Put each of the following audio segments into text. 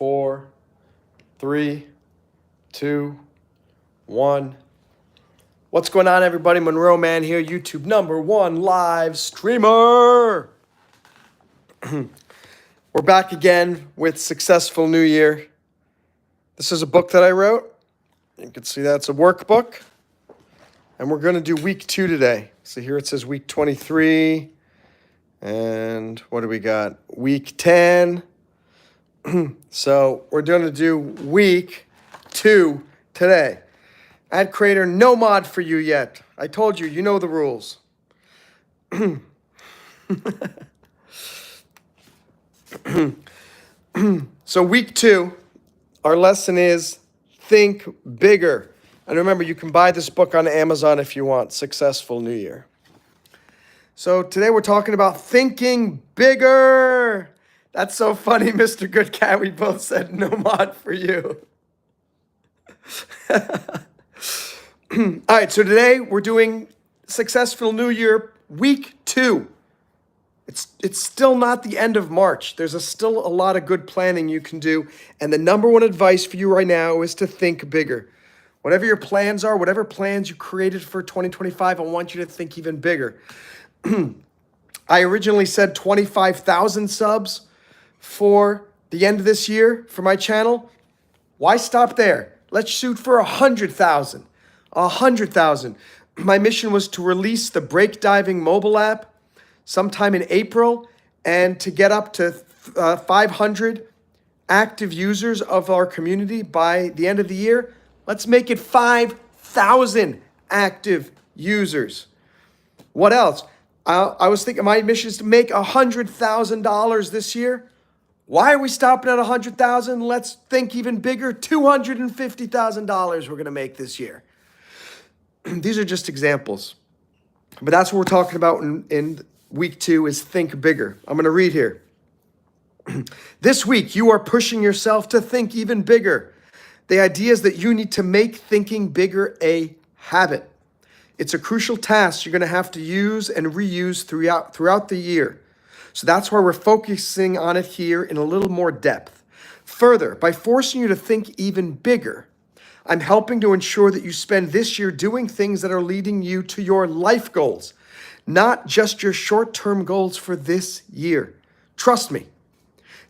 4, 3, 2, 1. What's going on, everybody? Monroe Mann here, YouTube #1 live streamer. We're back again with Successful New Year. This is a book that I wrote. You can see that's a workbook. And we're going to do week 2 today. So here it says week 23. And what do we got? Week 10. So we're going to do week 2 today. Ad creator, no mod for you yet. I told you, you know the rules. So week 2, our lesson is think bigger. And remember, you can buy this book on Amazon if you want. Successful New Year. So today we're talking about thinking bigger. That's so funny, Mr. Good Cat. We both said no mod for you. All right, so today we're doing Successful New Year week 2. It's still not the end of March. There's still a lot of good planning you can do. And the #1 advice for you right now is to think bigger. Whatever your plans are, whatever plans you created for 2025, I want you to think even bigger. I originally said 25,000 subs for the end of this year for my channel. Why stop there? Let's shoot for 100,000. 100,000. My mission was to release the Break Diving mobile app sometime in April and to get up to 500 active users of our community by the end of the year. Let's make it 5,000 active users. What else? I was thinking my mission is to make $100,000 this year. Why are we stopping at 100,000? Let's think even bigger. $250,000 we're going to make this year. These are just examples. But that's what we're talking about in week 2 is think bigger. I'm going to read here. This week, you are pushing yourself to think even bigger. The idea is that you need to make thinking bigger a habit. It's a crucial task you're going to have to use and reuse throughout the year. So that's why we're focusing on it here in a little more depth. Further, by forcing you to think even bigger, I'm helping to ensure that you spend this year doing things that are leading you to your life goals, not just your short-term goals for this year. Trust me,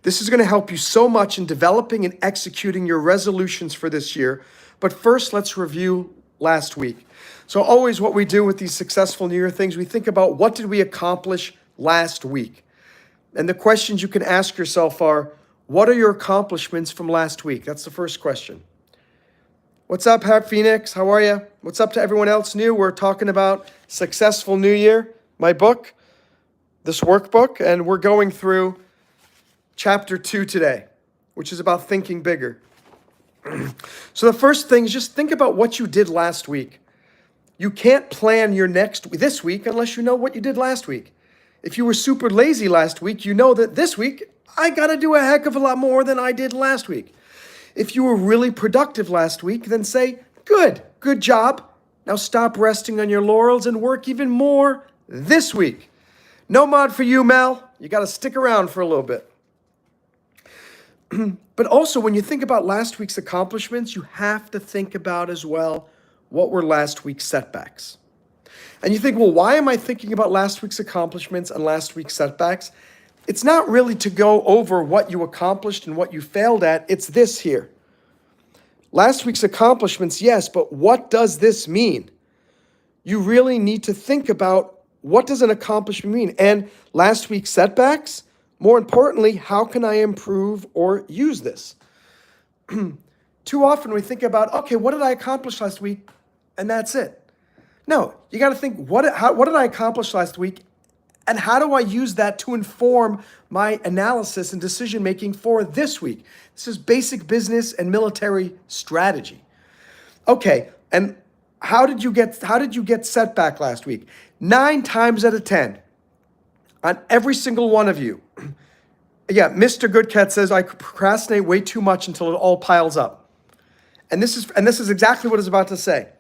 this is going to help you so much in developing and executing your resolutions for this year. But first, let's review last week. So always what we do with these Successful New Year things, we think about what did we accomplish last week? And the questions you can ask yourself are, what are your accomplishments from last week? That's the first question. What's up, Happy Phoenix? How are you? What's up to everyone else new? We're talking about Successful New Year, my book, this workbook, and we're going through chapter 2 today, which is about thinking bigger. So the first thing is just think about what you did last week. You can't plan your this week unless you know what you did last week. If you were super lazy last week, you know that this week, I got to do a heck of a lot more than I did last week. If you were really productive last week, then say, good job. Now stop resting on your laurels and work even more this week. No mod for you, Mel. You got to stick around for a little bit. But also, when you think about last week's accomplishments, you have to think about as well, what were last week's setbacks? And you think, well, why am I thinking about last week's accomplishments and last week's setbacks? It's not really to go over what you accomplished and what you failed at. It's this here. Last week's accomplishments, yes, but what does this mean? You really need to think about what does an accomplishment mean? And last week's setbacks, more importantly, how can I improve or use this? Too often we think about, okay, what did I accomplish last week? And that's it. No, you got to think, what did I accomplish last week? And how do I use that to inform my analysis and decision-making for this week? This is basic business and military strategy. Okay, and how did you get setback last week? 9 times out of 10 on every single one of you. Yeah, Mr. Goodcat says, I procrastinate way too much until it all piles up. And this is exactly what I was about to say.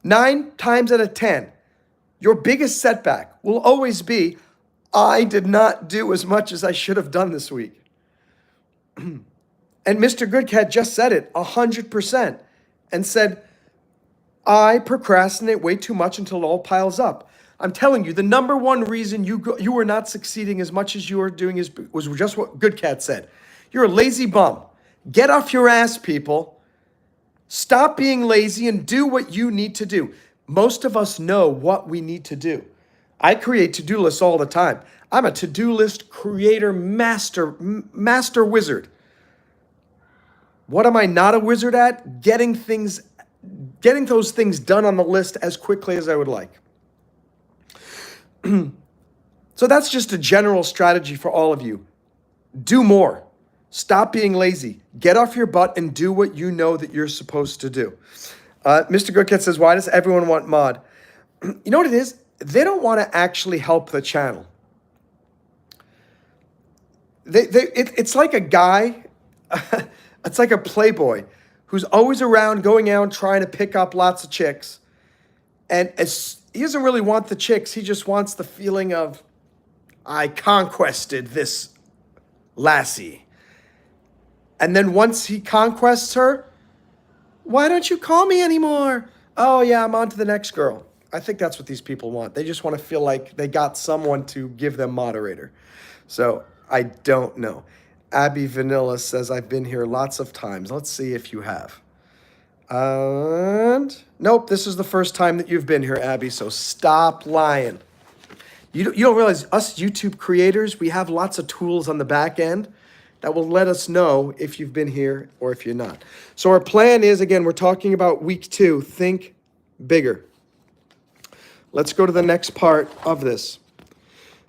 9 times out of 10, your biggest setback will always be, I did not do as much as I should have done this week. And Mr. Goodcat just said it 100% and said, I procrastinate way too much until it all piles up. I'm telling you, the number one reason you are not succeeding as much as you are doing was just what Goodcat said. You're a lazy bum. Get off your ass, people. Stop being lazy and do what you need to do. Most of us know what we need to do. I create to-do lists all the time. I'm a to-do list creator master wizard. What am I not a wizard at? Getting those things done on the list as quickly as I would like. So that's just a general strategy for all of you. Do more. Stop being lazy. Get off your butt and do what you know that you're supposed to do. Mr. Goodcat says, why does everyone want mod? You know what it is? They don't want to actually help the channel. It's like a guy, it's like a playboy who's always around going out trying to pick up lots of chicks. And he doesn't really want the chicks. He just wants the feeling of, I conquested this lassie. And then once he conquests her, why don't you call me anymore? Oh yeah, I'm on to the next girl. I think that's what these people want. They just want to feel like they got someone to give them moderator. So I don't know. Abby Vanilla says, I've been here lots of times. Let's see if you have. And nope, this is the first time that you've been here, Abby, so stop lying. You don't realize us YouTube creators, we have lots of tools on the back end that will let us know if you've been here or if you're not. So our plan is, again, we're talking about week 2, think bigger. Let's go to the next part of this.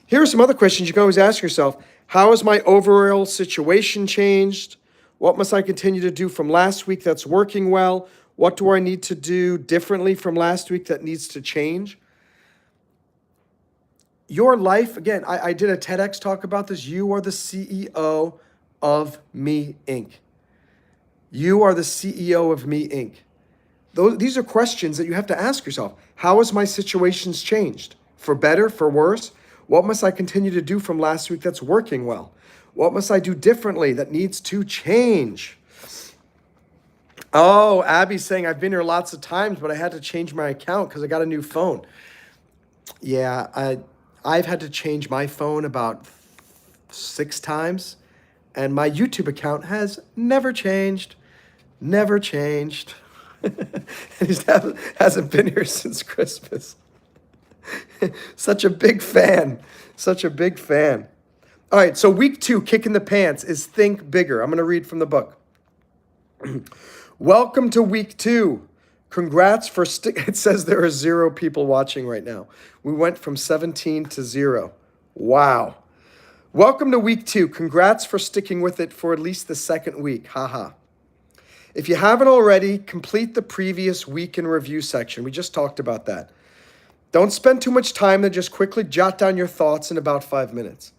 Here are some other questions you can always ask yourself. How has my overall situation changed? What must I continue to do from last week that's working well? What do I need to do differently from last week that needs to change? Your life, again, I did a TEDx talk about this. You are the CEO of Me Inc. You are the CEO of Me Inc. These are questions that you have to ask yourself. How has my situations changed? For better, for worse? What must I continue to do from last week that's working well? What must I do differently that needs to change? Oh, Abby's saying, I've been here lots of times, but I had to change my account because I got a new phone. Yeah, I've had to change my phone about 6 times, and my YouTube account has never changed. Never changed. And he hasn't been here since Christmas. Such a big fan. Such a big fan. All right, so week 2, kick in the pants, is think bigger. I'm going to read from the book. Welcome to week 2. Congrats for it says there are 0 people watching right now. We went from 17 to 0. Wow. Welcome to week 2. Congrats for sticking with it for at least the second week. Haha. If you haven't already, complete the previous week in review section. We just talked about that. Don't spend too much time there. Just quickly jot down your thoughts in about 5 minutes.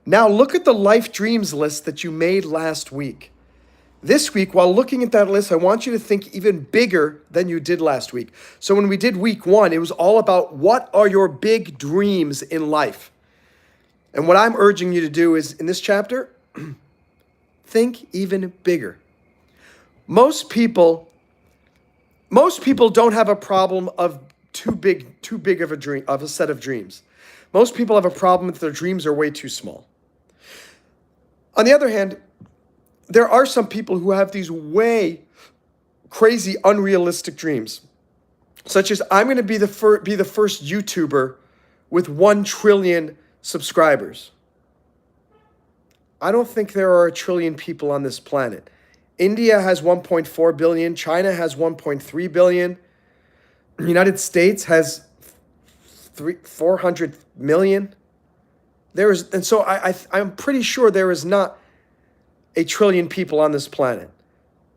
Now look at the life dreams list that you made last week. This week, while looking at that list, I want you to think even bigger than you did last week. So when we did week 1, it was all about what are your big dreams in life? And what I'm urging you to do is, in this chapter, think even bigger. Most people don't have a problem of too big of a dream, of a set of dreams. Most people have a problem if their dreams are way too small. On the other hand, there are some people who have these way crazy, unrealistic dreams, such as I'm going to be the first YouTuber with 1 trillion subscribers. I don't think there are 1 trillion people on this planet. India has 1.4 billion. China has 1.3 billion. The United States has 400 million. So I'm pretty sure there is not 1 trillion people on this planet.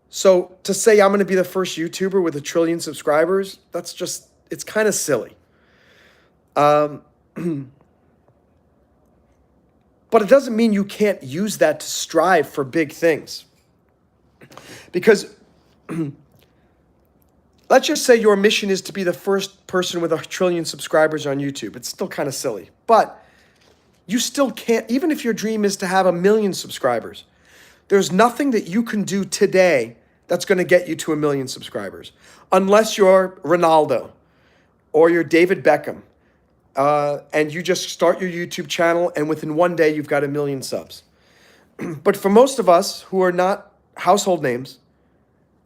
So to say I'm going to be the first YouTuber with 1 trillion subscribers, it's kind of silly. But it doesn't mean you can't use that to strive for big things. Because let's just say your mission is to be the first person with 1 trillion subscribers on YouTube. It's still kind of silly. But you still can't, even if your dream is to have 1 million subscribers, There's nothing that you can do today that's going to get you to 1 million subscribers, unless you're Ronaldo or you're David Beckham, and you just start your YouTube channel and within one day you've got 1 million subs. But for most of us who are not household names,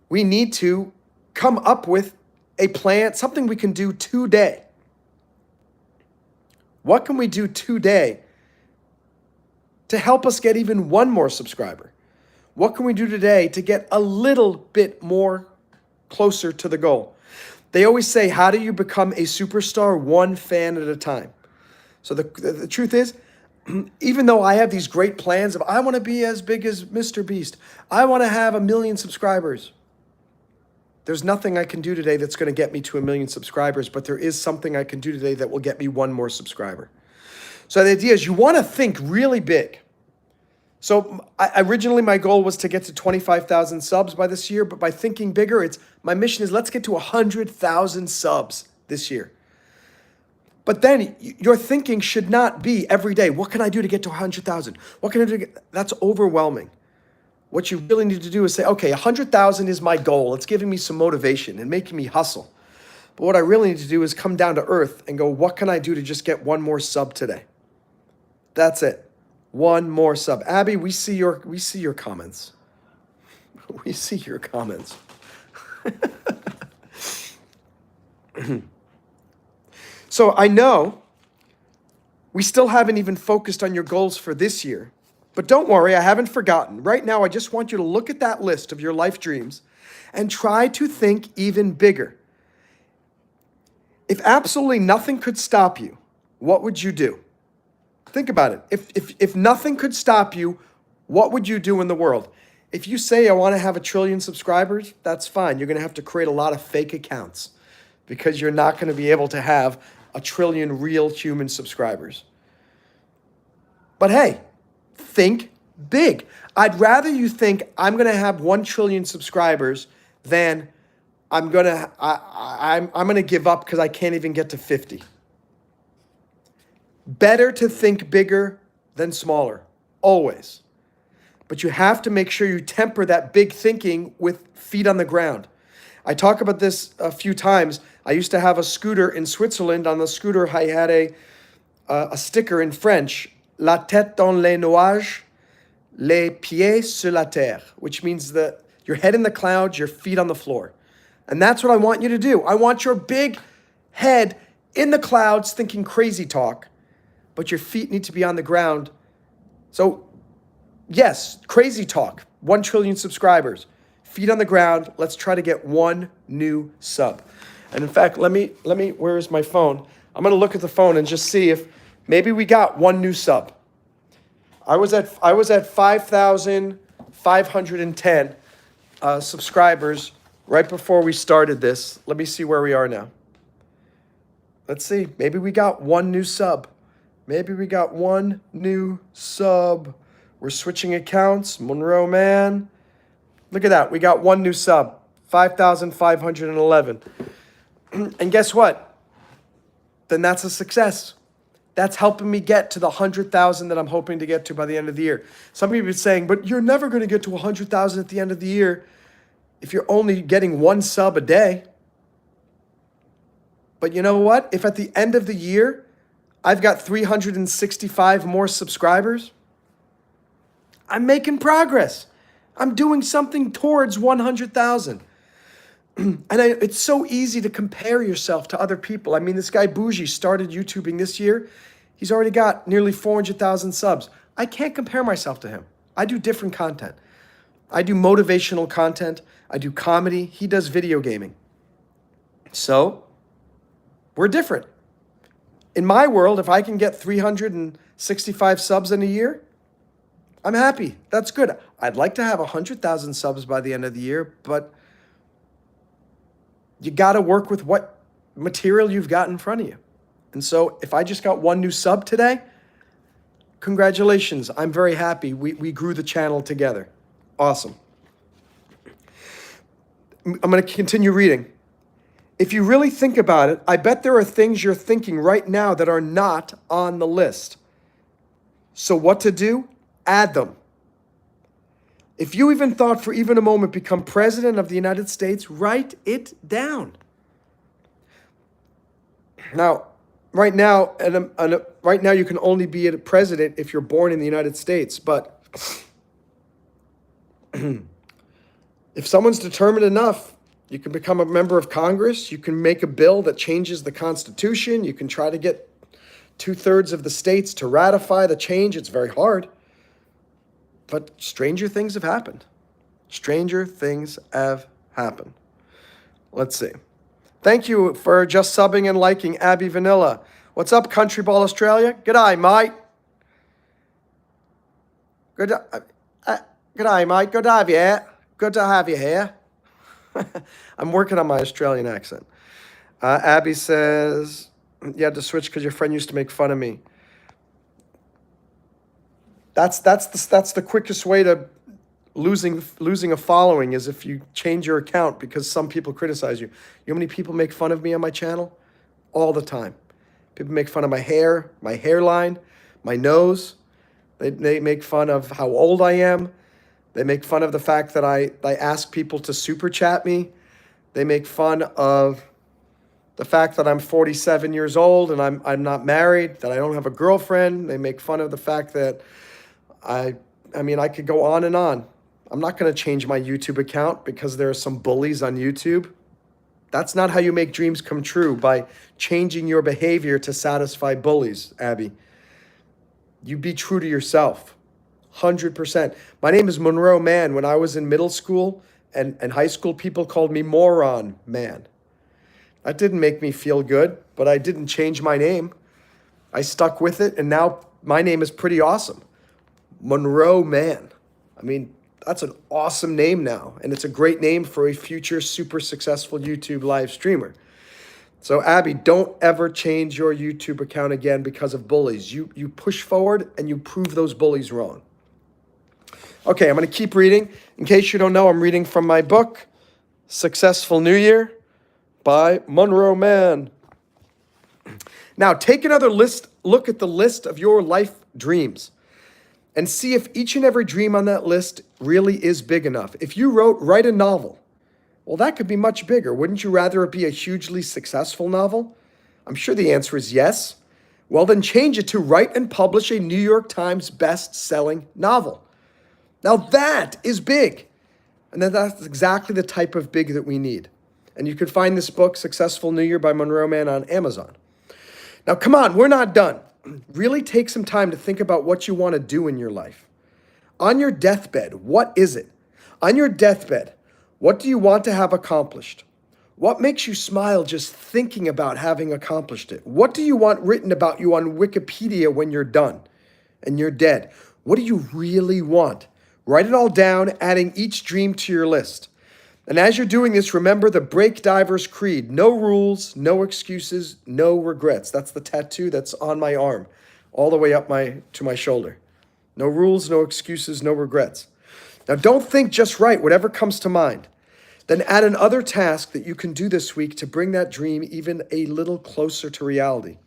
we need to come up with a plan, something we can do today. What can we do today to help us get even one more subscriber? What can we do today to get a little bit more closer to the goal? They always say, how do you become a superstar? One fan at a time. So the truth is, even though I have these great plans of I want to be as big as Mr. Beast, I want to have 1 million subscribers, there's nothing I can do today that's going to get me to 1 million subscribers, but there is something I can do today that will get me one more subscriber. So the idea is you want to think really big. So originally my goal was to get to 25,000 subs by this year, but by thinking bigger, my mission is let's get to 100,000 subs this year. But then your thinking should not be every day, what can I do to get to 100,000? What can I do to get? That's overwhelming. What you really need to do is say, okay, 100,000 is my goal. It's giving me some motivation and making me hustle. But what I really need to do is come down to earth and go, what can I do to just get one more sub today? That's it. One more sub. Abby, we see your comments. We see your comments. So I know we still haven't even focused on your goals for this year, but don't worry, I haven't forgotten. Right now, I just want you to look at that list of your life dreams and try to think even bigger. If absolutely nothing could stop you, what would you do? Think about it. If nothing could stop you, what would you do in the world? If you say, I want to have 1 trillion subscribers, that's fine. You're going to have to create a lot of fake accounts because you're not going to be able to have 1 trillion real human subscribers. But hey, think big. I'd rather you think I'm going to have 1 trillion subscribers than I'm going to give up because I can't even get to 50. Better to think bigger than smaller, always. But you have to make sure you temper that big thinking with feet on the ground. I talk about this a few times. I used to have a scooter in Switzerland. On the scooter, I had a sticker in French, La tête dans les nuages, les pieds sur la terre, which means your head in the clouds, your feet on the floor. And that's what I want you to do. I want your big head in the clouds thinking crazy talk, but your feet need to be on the ground. So yes, crazy talk, 1 trillion subscribers, feet on the ground. Let's try to get one new sub. And in fact, let me, where is my phone? I'm going to look at the phone and just see if maybe we got one new sub. I was at 5,510 subscribers right before we started this. Let me see where we are now. Let's see. Maybe we got one new sub. Maybe we got one new sub. We're switching accounts. Monroe Mann. Look at that. We got one new sub. 5,511. And guess what? Then that's a success. That's helping me get to the 100,000 that I'm hoping to get to by the end of the year. Some people are saying, but you're never going to get to 100,000 at the end of the year if you're only getting one sub a day. But you know what? If at the end of the year, I've got 365 more subscribers, I'm making progress. I'm doing something towards 100,000. And it's so easy to compare yourself to other people. I mean, this guy Bougie started YouTubing this year. He's already got nearly 400,000 subs. I can't compare myself to him. I do different content. I do motivational content. I do comedy. He does video gaming. So we're different. In my world, if I can get 365 subs in a year, I'm happy. That's good. I'd like to have 100,000 subs by the end of the year, but you got to work with what material you've got in front of you. And so if I just got one new sub today, congratulations. I'm very happy. We grew the channel together. Awesome. I'm going to continue reading. If you really think about it, I bet there are things you're thinking right now that are not on the list. So what to do? Add them. If you even thought for even a moment become president of the United States, write it down. Now, right now, right now you can only be a president if you're born in the United States. But if someone's determined enough, you can become a member of Congress. You can make a bill that changes the Constitution. You can try to get 2/3 of the states to ratify the change. It's very hard. But stranger things have happened. Stranger things have happened. Let's see. Thank you for just subbing and liking Abby Vanilla. What's up, Country Ball Australia? G'day, mate. G'day, mate. Good to have you here. Good to have you here. I'm working on my Australian accent. Abby says, you had to switch because your friend used to make fun of me. That's the quickest way to losing a following is if you change your account because some people criticize you. You know how many people make fun of me on my channel? All the time. People make fun of my hair, my hairline, my nose. They make fun of how old I am. They make fun of the fact that I ask people to super chat me. They make fun of the fact that I'm 47 years old and I'm not married, that I don't have a girlfriend. They make fun of the fact that I could go on and on. I'm not going to change my YouTube account because there are some bullies on YouTube. That's not how you make dreams come true, by changing your behavior to satisfy bullies, Abby. You be true to yourself, 100%. My name is Monroe Mann. When I was in middle school and high school, people called me Moron Man. That didn't make me feel good, but I didn't change my name. I stuck with it, and now my name is pretty awesome. Monroe Mann. I mean, that's an awesome name now, and it's a great name for a future super successful YouTube live streamer. So Abby, don't ever change your YouTube account again because of bullies. You push forward and you prove those bullies wrong. Okay, I'm going to keep reading. In case you don't know, I'm reading from my book, Successful New Year by Monroe Mann. Now, take another look at the list of your life dreams and see if each and every dream on that list really is big enough. If you write a novel, well, that could be much bigger. Wouldn't you rather it be a hugely successful novel? I'm sure the answer is yes. Well, then change it to write and publish a New York Times best-selling novel. Now that is big. And that's exactly the type of big that we need. And you can find this book, Successful New Year by Monroe Mann, on Amazon. Now, come on, we're not done. Really take some time to think about what you want to do in your life. On your deathbed, what is it? On your deathbed, what do you want to have accomplished? What makes you smile just thinking about having accomplished it? What do you want written about you on Wikipedia when you're done and you're dead? What do you really want? Write it all down, adding each dream to your list. And as you're doing this, remember the Break Diver's Creed. No rules, no excuses, no regrets. That's the tattoo that's on my arm, all the way up to my shoulder. No rules, no excuses, no regrets. Now, don't think, just write whatever comes to mind. Then add another task that you can do this week to bring that dream even a little closer to reality.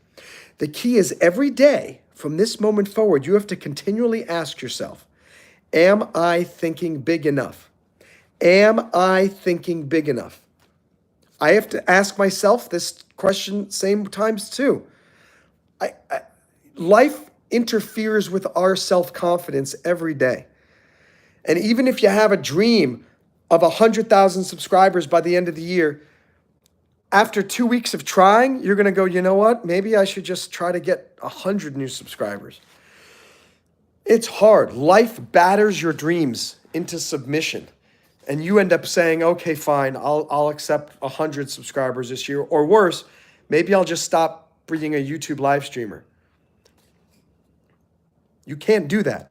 The key is every day from this moment forward, you have to continually ask yourself, am I thinking big enough? Am I thinking big enough? I have to ask myself this question same times too. Life interferes with our self-confidence every day. And even if you have a dream of 100,000 subscribers by the end of the year, after 2 weeks of trying, you're going to go, you know what? Maybe I should just try to get 100 new subscribers. It's hard. Life batters your dreams into submission. And you end up saying, okay, fine, I'll accept 100 subscribers this year. Or worse, maybe I'll just stop being a YouTube live streamer. You can't do that.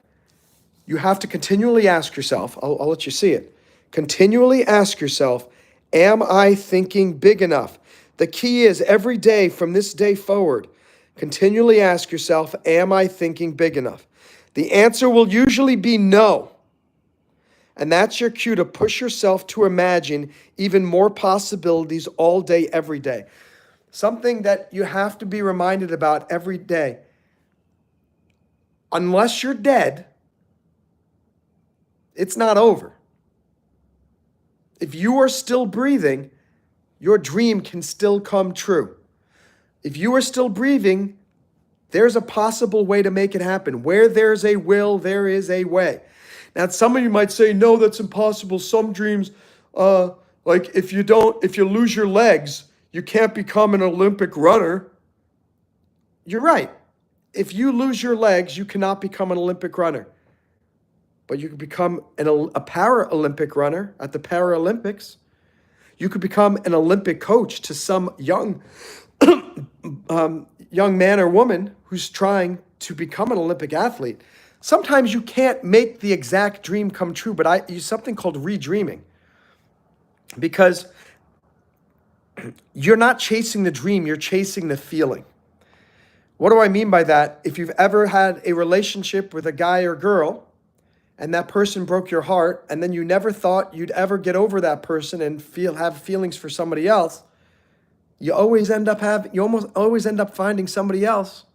You have to continually ask yourself, I'll let you see it. Continually ask yourself, am I thinking big enough? The key is every day from this day forward, continually ask yourself, am I thinking big enough? The answer will usually be no. And that's your cue to push yourself to imagine even more possibilities all day, every day. Something that you have to be reminded about every day. Unless you're dead, It's not over. If you are still breathing, your dream can still come true. If you are still breathing, there's a possible way to make it happen. Where there's a will, there is a way. Now, some of you might say, no, that's impossible. Some dreams, like if you lose your legs, you can't become an Olympic runner. You're right. If you lose your legs, you cannot become an Olympic runner. But you can become a Paralympic runner at the Paralympics. You could become an Olympic coach to some young man or woman who's trying to become an Olympic athlete. Sometimes you can't make the exact dream come true, but I use something called redreaming. Because you're not chasing the dream, you're chasing the feeling. What do I mean by that? If you've ever had a relationship with a guy or girl, and that person broke your heart, and then you never thought you'd ever get over that person and have feelings for somebody else, you almost always end up finding somebody else,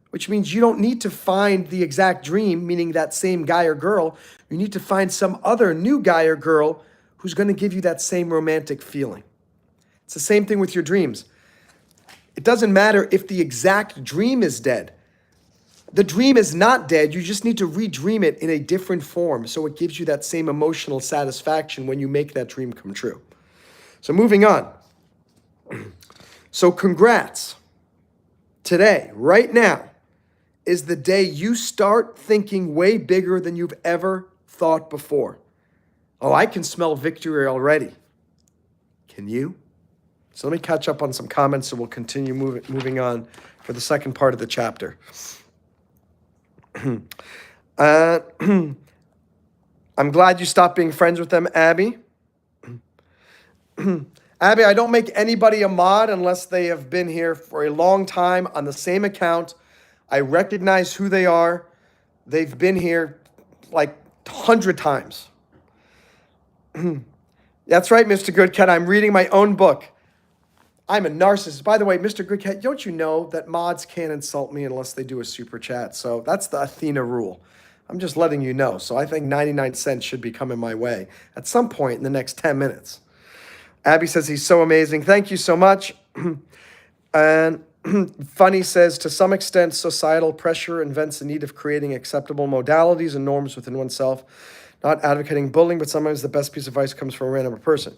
which means you don't need to find the exact dream, meaning that same guy or girl. You need to find some other new guy or girl who's going to give you that same romantic feeling. It's the same thing with your dreams. It doesn't matter if the exact dream is dead. The dream is not dead. You just need to redream it in a different form so it gives you that same emotional satisfaction when you make that dream come true. So moving on. So congrats. Today, right now, is the day you start thinking way bigger than you've ever thought before. Oh, I can smell victory already. Can you? So let me catch up on some comments and we'll continue moving on for the second part of the chapter. I'm glad you stopped being friends with them, Abby. Abby, I don't make anybody a mod unless they have been here for a long time on the same account. I recognize who they are. They've been here like 100 times. That's right, Mr. Goodcat. I'm reading my own book. I'm a narcissist. By the way, Mr. Goodcat, don't you know that mods can't insult me unless they do a super chat? So that's the Athena rule. I'm just letting you know. So I think 99 cents should be coming my way at some point in the next 10 minutes. Abby says he's so amazing. Thank you so much. And Funny says, to some extent, societal pressure invents the need of creating acceptable modalities and norms within oneself. Not advocating bullying, but sometimes the best piece of advice comes from a random person.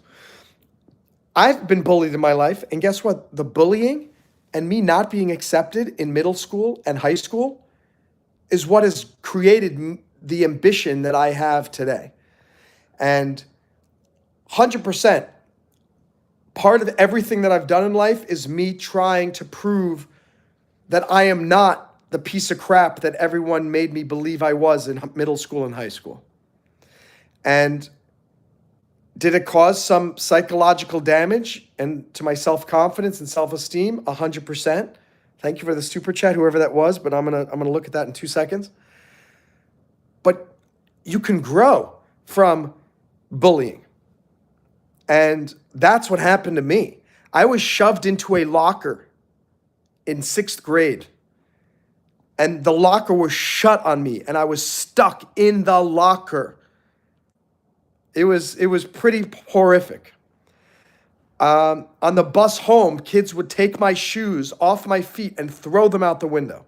I've been bullied in my life, and guess what? The bullying and me not being accepted in middle school and high school is what has created the ambition that I have today. And 100%, part of everything that I've done in life is me trying to prove that I am not the piece of crap that everyone made me believe I was in middle school and high school. And did it cause some psychological damage and to my self-confidence and self-esteem? 100%. Thank you for the super chat, whoever that was, but I'm gonna look at that in 2 seconds. But you can grow from bullying. And that's what happened to me. I was shoved into a locker in 6th grade. And the locker was shut on me, and I was stuck in the locker. It was pretty horrific. On the bus home, kids would take my shoes off my feet and throw them out the window.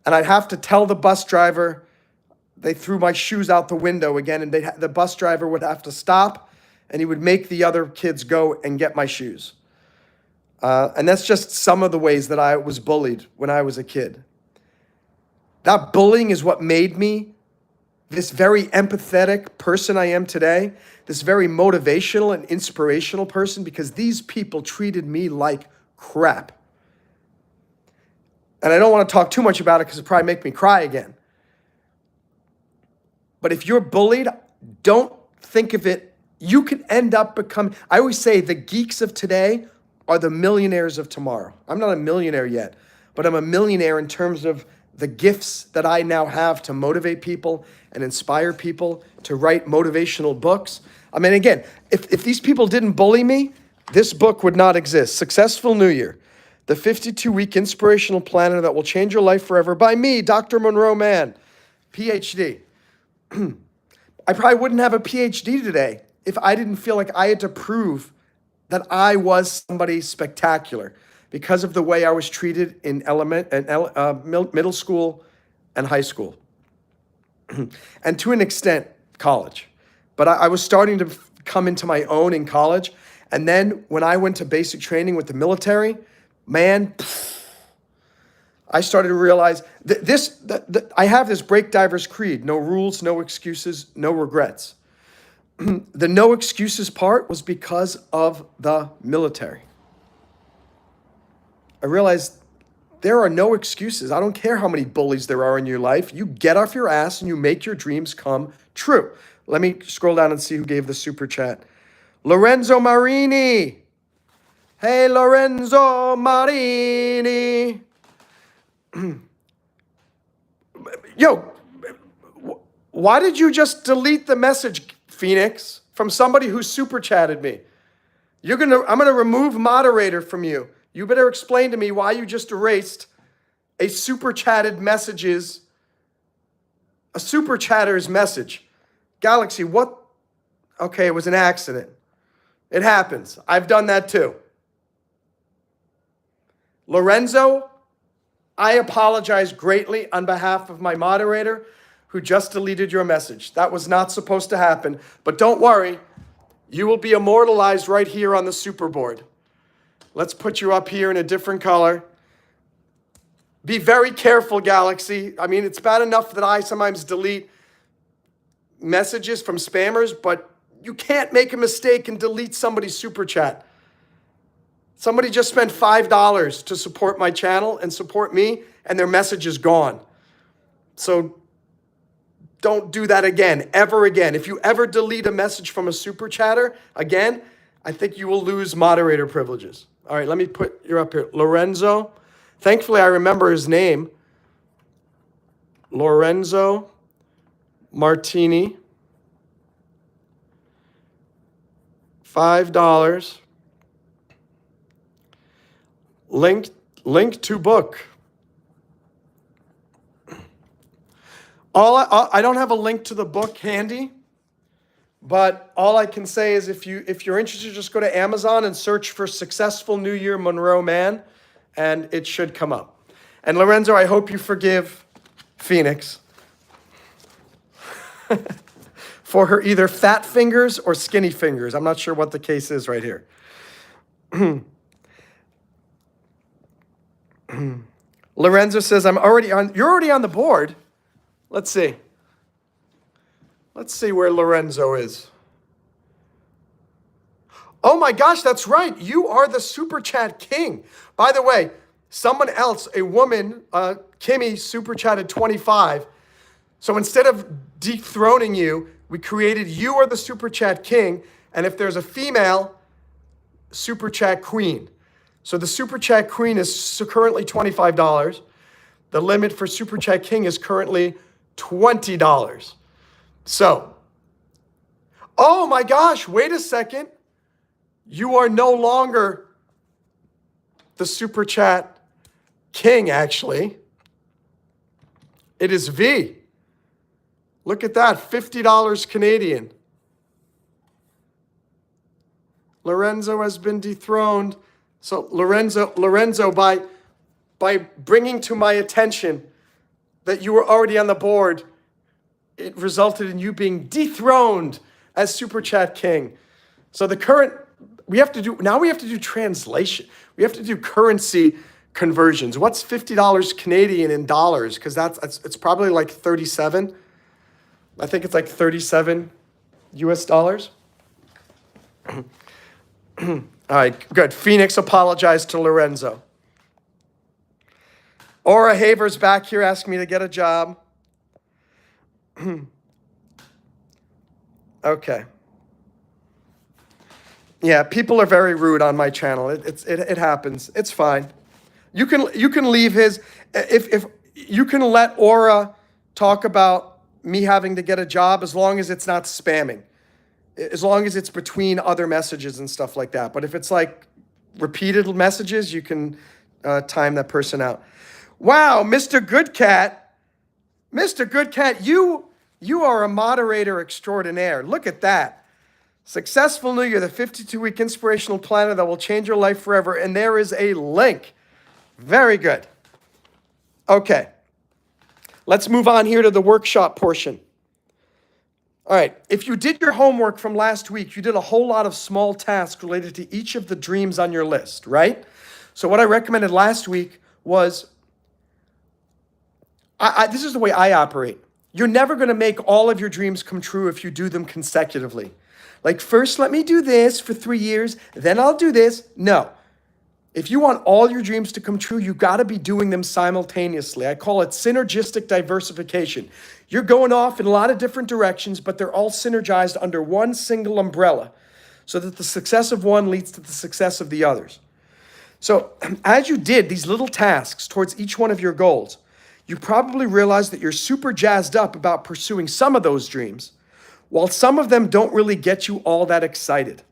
And I'd have to tell the bus driver they threw my shoes out the window again, and the bus driver would have to stop, and he would make the other kids go and get my shoes. And that's just some of the ways that I was bullied when I was a kid. That bullying is what made me this very empathetic person I am today, this very motivational and inspirational person, because these people treated me like crap. And I don't want to talk too much about it because it'll probably make me cry again. But if you're bullied, don't think of it. You can end up becoming, I always say the geeks of today are the millionaires of tomorrow. I'm not a millionaire yet, but I'm a millionaire in terms of the gifts that I now have to motivate people and inspire people to write motivational books. I mean, again, if these people didn't bully me, this book would not exist. Successful New Year, the 52-week inspirational planner that will change your life forever by me, Dr. Monroe Mann, PhD. I probably wouldn't have a PhD today if I didn't feel like I had to prove that I was somebody spectacular because of the way I was treated in middle school and high school, and to an extent, college. But I was starting to come into my own in college. And then when I went to basic training with the military, man, I started to realize that I have this break diver's creed: no rules, no excuses, no regrets. The no excuses part was because of the military. I realized there are no excuses. I don't care how many bullies there are in your life. You get off your ass and you make your dreams come true. Let me scroll down and see who gave the super chat. Lorenzo Marini. Hey, Lorenzo Marini. Yo, why did you just delete the message, Phoenix, from somebody who super chatted me? I'm gonna remove moderator from you. You better explain to me why you just erased a super chatter's message. Galaxy, what? Okay, it was an accident. It happens. I've done that too. Lorenzo, I apologize greatly on behalf of my moderator who just deleted your message. That was not supposed to happen, but don't worry. You will be immortalized right here on the super board. Let's put you up here in a different color. Be very careful, Galaxy. I mean, it's bad enough that I sometimes delete messages from spammers, but you can't make a mistake and delete somebody's super chat. Somebody just spent $5 to support my channel and support me, and their message is gone. So don't do that again, ever again. If you ever delete a message from a super chatter again, I think you will lose moderator privileges. All right, let me put you up here. Lorenzo. Thankfully, I remember his name. Lorenzo Martini. $5. Link to book. I don't have a link to the book handy, but all I can say is if you're interested, just go to Amazon and search for Successful New Year Monroe Mann, and it should come up. And Lorenzo, I hope you forgive Phoenix for her either fat fingers or skinny fingers. I'm not sure what the case is right here. Lorenzo says, you're already on the board. Let's see. Let's see where Lorenzo is. Oh my gosh, that's right. You are the super chat king. By the way, someone else, a woman, Kimmy, super chatted 25. So instead of dethroning you, we created you are the super chat king. And if there's a female, super chat queen. So the super chat queen is currently $25. The limit for super chat king is currently $20. So, oh my gosh, wait a second. You are no longer the super chat king, actually. It is V. Look at that, $50 Canadian. Lorenzo has been dethroned. So Lorenzo, by bringing to my attention that you were already on the board, it resulted in you being dethroned as Super Chat King. So we have to do translation. We have to do currency conversions. What's $50 Canadian in dollars? Because it's probably like 37. I think it's like 37 US dollars. All right, good. Phoenix apologized to Lorenzo. Aura Haver's back here asking me to get a job. Okay. Yeah, people are very rude on my channel. It happens. It's fine. You can leave his if you can let Aura talk about me having to get a job as long as it's not spamming. As long as it's between other messages and stuff like that. But if it's like repeated messages, you can time that person out. Wow, Mr. Good Cat. Mr. Good Cat, you You are a moderator extraordinaire. Look at that. Successful New Year, the 52-week inspirational planner that will change your life forever. And there is a link. Very good. Okay. Let's move on here to the workshop portion. All right. If you did your homework from last week, you did a whole lot of small tasks related to each of the dreams on your list, right? So what I recommended last week was, this is the way I operate. You're never going to make all of your dreams come true if you do them consecutively. Like, first, let me do this for 3 years, then I'll do this. No. If you want all your dreams to come true, you got to be doing them simultaneously. I call it synergistic diversification. You're going off in a lot of different directions, but they're all synergized under one single umbrella so that the success of one leads to the success of the others. So as you did these little tasks towards each one of your goals, you probably realized that you're super jazzed up about pursuing some of those dreams, while some of them don't really get you all that excited.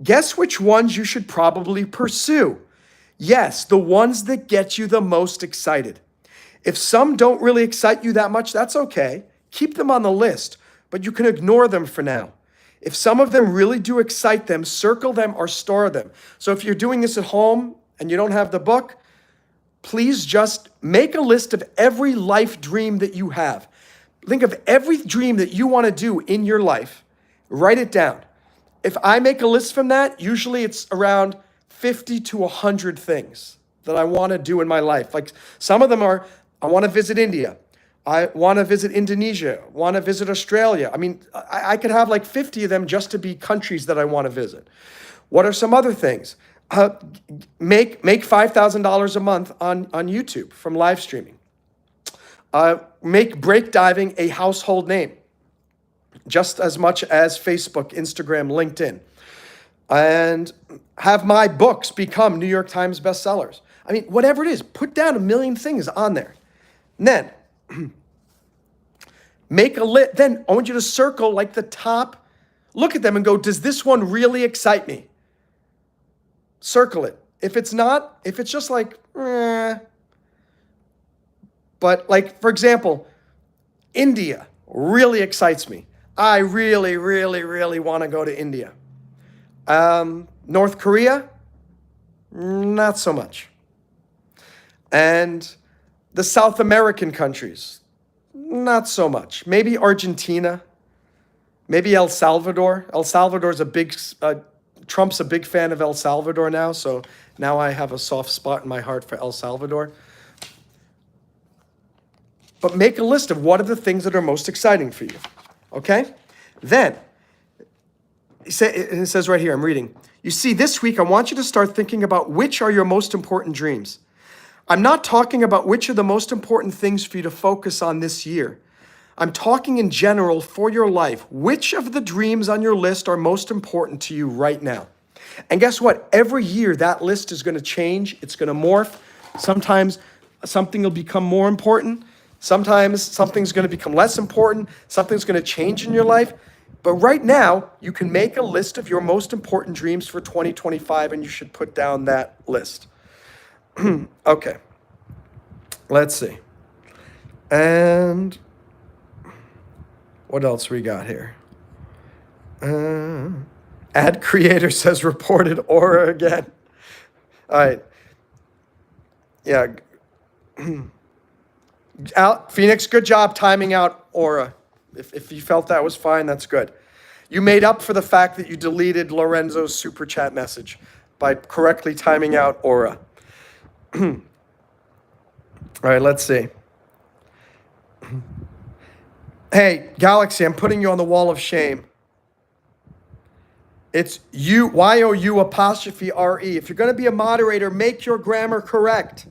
Guess which ones you should probably pursue? Yes, the ones that get you the most excited. If some don't really excite you that much, that's okay. Keep them on the list, but you can ignore them for now. If some of them really do excite them, circle them or store them. So if you're doing this at home and you don't have the book, please just make a list of every life dream that you have. Think of every dream that you want to do in your life. Write it down. If I make a list from that, usually it's around 50 to 100 things that I want to do in my life. Like some of them are, I want to visit India. I want to visit Indonesia, want to visit Australia. I mean, I could have like 50 of them just to be countries that I want to visit. What are some other things? Make $5,000 a month on YouTube from live streaming. Make break diving a household name, just as much as Facebook, Instagram, LinkedIn. And have my books become New York Times bestsellers. I mean, whatever it is, put down a million things on there. And then make a list. Then I want you to circle like the top, look at them and go, does this one really excite me? Circle it. If it's not, if it's just like, but like, for example, India really excites me. I really, really, really want to go to India. North Korea, not so much. And the South American countries, not so much. Maybe Argentina, maybe El Salvador. El Salvador's a big, Trump's a big fan of El Salvador now, so now I have a soft spot in my heart for El Salvador. But make a list of what are the things that are most exciting for you, okay? Then, it says right here, I'm reading, you see, this week I want you to start thinking about which are your most important dreams. I'm not talking about which are the most important things for you to focus on this year. I'm talking in general for your life. Which of the dreams on your list are most important to you right now? And guess what? Every year that list is going to change. It's going to morph. Sometimes something will become more important. Sometimes something's going to become less important. Something's going to change in your life. But right now, you can make a list of your most important dreams for 2025, and you should put down that list. Okay. Let's see. And what else we got here? Ad creator says reported Aura again. All right. Yeah. Phoenix, good job timing out Aura. If you felt that was fine, that's good. You made up for the fact that you deleted Lorenzo's super chat message by correctly timing out Aura. All right, let's see. Hey, Galaxy, I'm putting you on the wall of shame. It's you, Y-O-U apostrophe R-E. If you're going to be a moderator, make your grammar correct.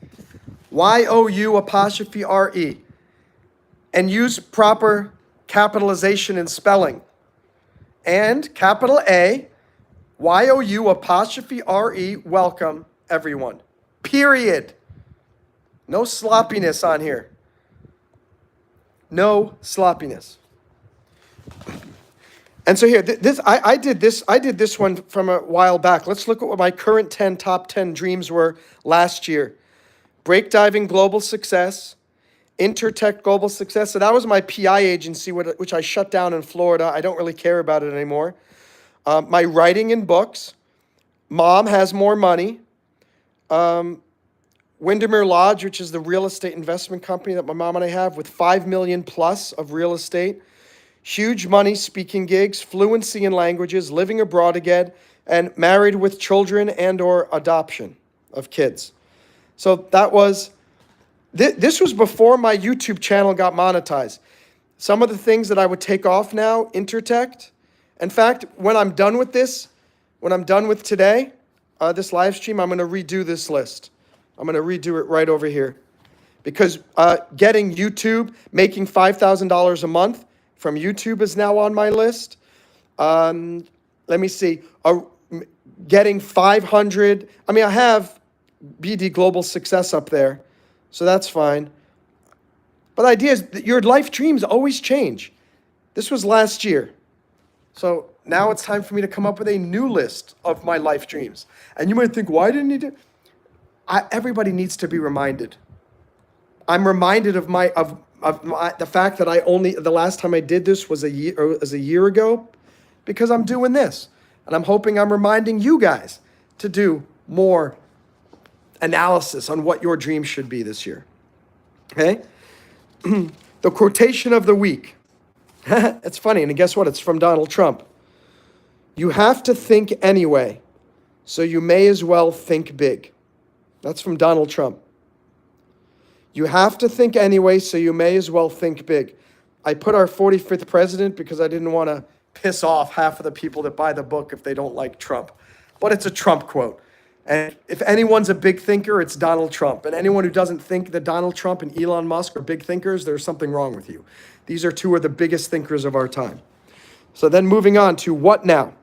Y-O-U apostrophe R-E. And use proper capitalization and spelling. And capital A, Y-O-U apostrophe R-E, welcome everyone. Period. No sloppiness on here. No sloppiness. And so here, I did this one from a while back. Let's look at what my current top 10 dreams were last year. Break diving global success, Intertect Global Success. So that was my PI agency, which I shut down in Florida. I don't really care about it anymore. My writing and books. Mom has more money. Windermere Lodge, which is the real estate investment company that my mom and I have, with 5 million plus of real estate. Huge money, speaking gigs, fluency in languages, living abroad again, and married with children and or adoption of kids. So that was, this was before my YouTube channel got monetized. Some of the things that I would take off now, Intertect. In fact, when I'm done with this, when I'm done with today, this live stream, I'm going to redo this list. I'm going to redo it right over here. Because getting YouTube, making $5,000 a month from YouTube is now on my list. Let me see. Getting 500. I mean, I have BD Global Success up there, so that's fine. But the idea is that your life dreams always change. This was last year. So now it's time for me to come up with a new list of my life dreams. And you might think, why didn't you do? Everybody needs to be reminded. I'm reminded of the fact that the last time I did this was a year ago, because I'm doing this. And I'm hoping I'm reminding you guys to do more analysis on what your dreams should be this year. Okay? The quotation of the week. It's funny, and guess what? It's from Donald Trump. You have to think anyway, so you may as well think big. That's from Donald Trump. You have to think anyway, so you may as well think big. I put our 45th president because I didn't want to piss off half of the people that buy the book if they don't like Trump. But it's a Trump quote. And if anyone's a big thinker, it's Donald Trump. And anyone who doesn't think that Donald Trump and Elon Musk are big thinkers, there's something wrong with you. These are two of the biggest thinkers of our time. So then moving on to what now?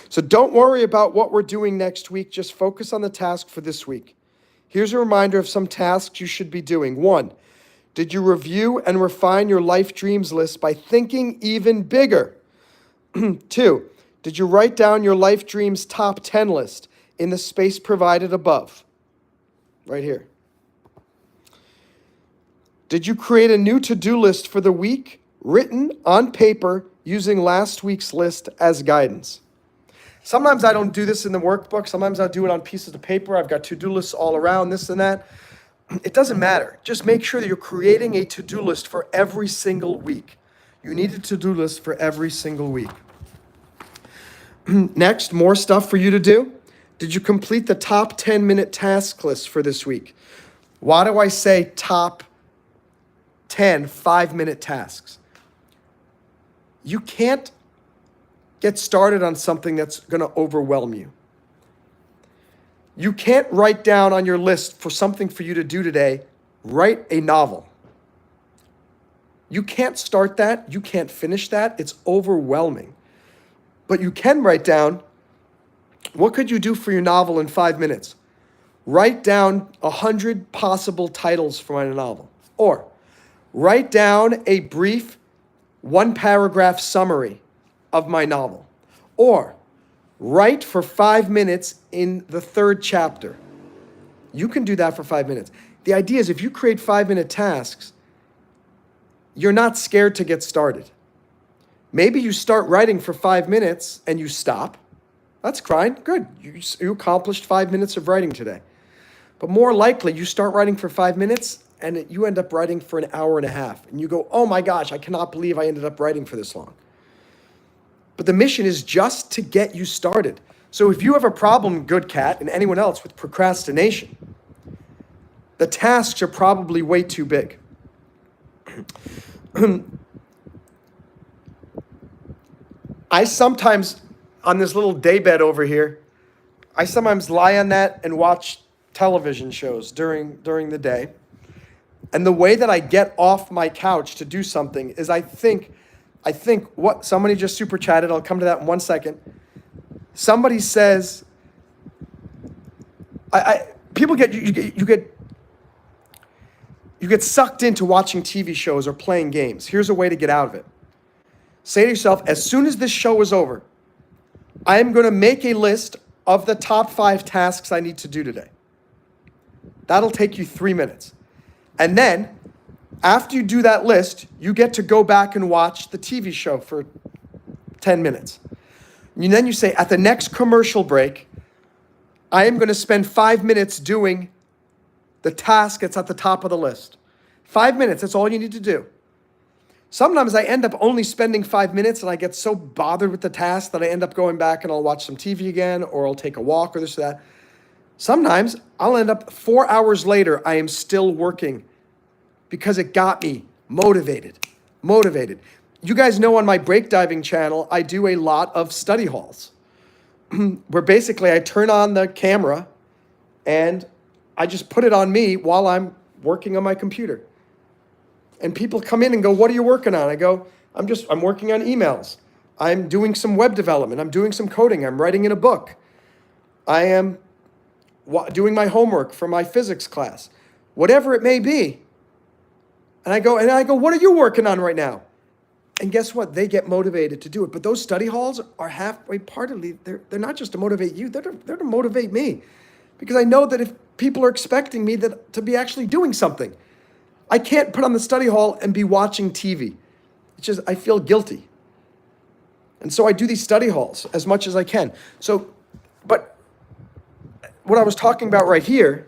So don't worry about what we're doing next week. Just focus on the task for this week. Here's a reminder of some tasks you should be doing. 1, did you review and refine your life dreams list by thinking even bigger? 2, did you write down your life dreams top 10 list in the space provided above? Right here. Did you create a new to-do list for the week, written on paper using last week's list as guidance? Sometimes I don't do this in the workbook. Sometimes I'll do it on pieces of paper. I've got to-do lists all around, this and that. It doesn't matter. Just make sure that you're creating a to-do list for every single week. You need a to-do list for every single week. Next, more stuff for you to do. Did you complete the top 10-minute task list for this week? Why do I say top 10 5-minute tasks? You can't get started on something that's going to overwhelm you. You can't write down on your list for something for you to do today, write a novel. You can't start that. You can't finish that. It's overwhelming. But you can write down, what could you do for your novel in 5 minutes? Write down 100 possible titles for my novel. Or write down a brief 1-paragraph summary of my novel. Or write for 5 minutes in the 3rd chapter. You can do that for 5 minutes. The idea is if you create 5-minute tasks, you're not scared to get started. Maybe you start writing for 5 minutes and you stop. That's fine. Good. You accomplished 5 minutes of writing today. But more likely, you start writing for 5 minutes and you end up writing for an hour and a half. And you go, oh my gosh, I cannot believe I ended up writing for this long. But the mission is just to get you started. So if you have a problem, Good Cat, and anyone else with procrastination, the tasks are probably way too big. I sometimes, on this little daybed over here, I sometimes lie on that and watch television shows during the day. And the way that I get off my couch to do something is I think what somebody just super chatted. I'll come to that in 1 second. Somebody says, people you get sucked into watching TV shows or playing games. Here's a way to get out of it. Say to yourself, as soon as this show is over, I am going to make a list of the top 5 tasks I need to do today. That'll take you 3 minutes. And then, after you do that list, you get to go back and watch the TV show for 10 minutes. And then you say, at the next commercial break, I am going to spend 5 minutes doing the task that's at the top of the list. 5 minutes, that's all you need to do. Sometimes I end up only spending 5 minutes and I get so bothered with the task that I end up going back and I'll watch some TV again, or I'll take a walk or this or that. Sometimes I'll end up 4 hours later, I am still working because it got me motivated. You guys know on my breakdiving channel, I do a lot of study halls where basically I turn on the camera and I just put it on me while I'm working on my computer. And people come in and go, what are you working on? I go, I'm working on emails. I'm doing some web development. I'm doing some coding. I'm writing in a book. I am doing my homework for my physics class, whatever it may be. And I go, what are you working on right now? And guess what? They get motivated to do it. But those study halls are halfway partly, they're not just to motivate you, they're to motivate me. Because I know that if people are expecting me to be actually doing something, I can't put on the study hall and be watching TV. It's just, I feel guilty. And so I do these study halls as much as I can. So, but what I was talking about right here,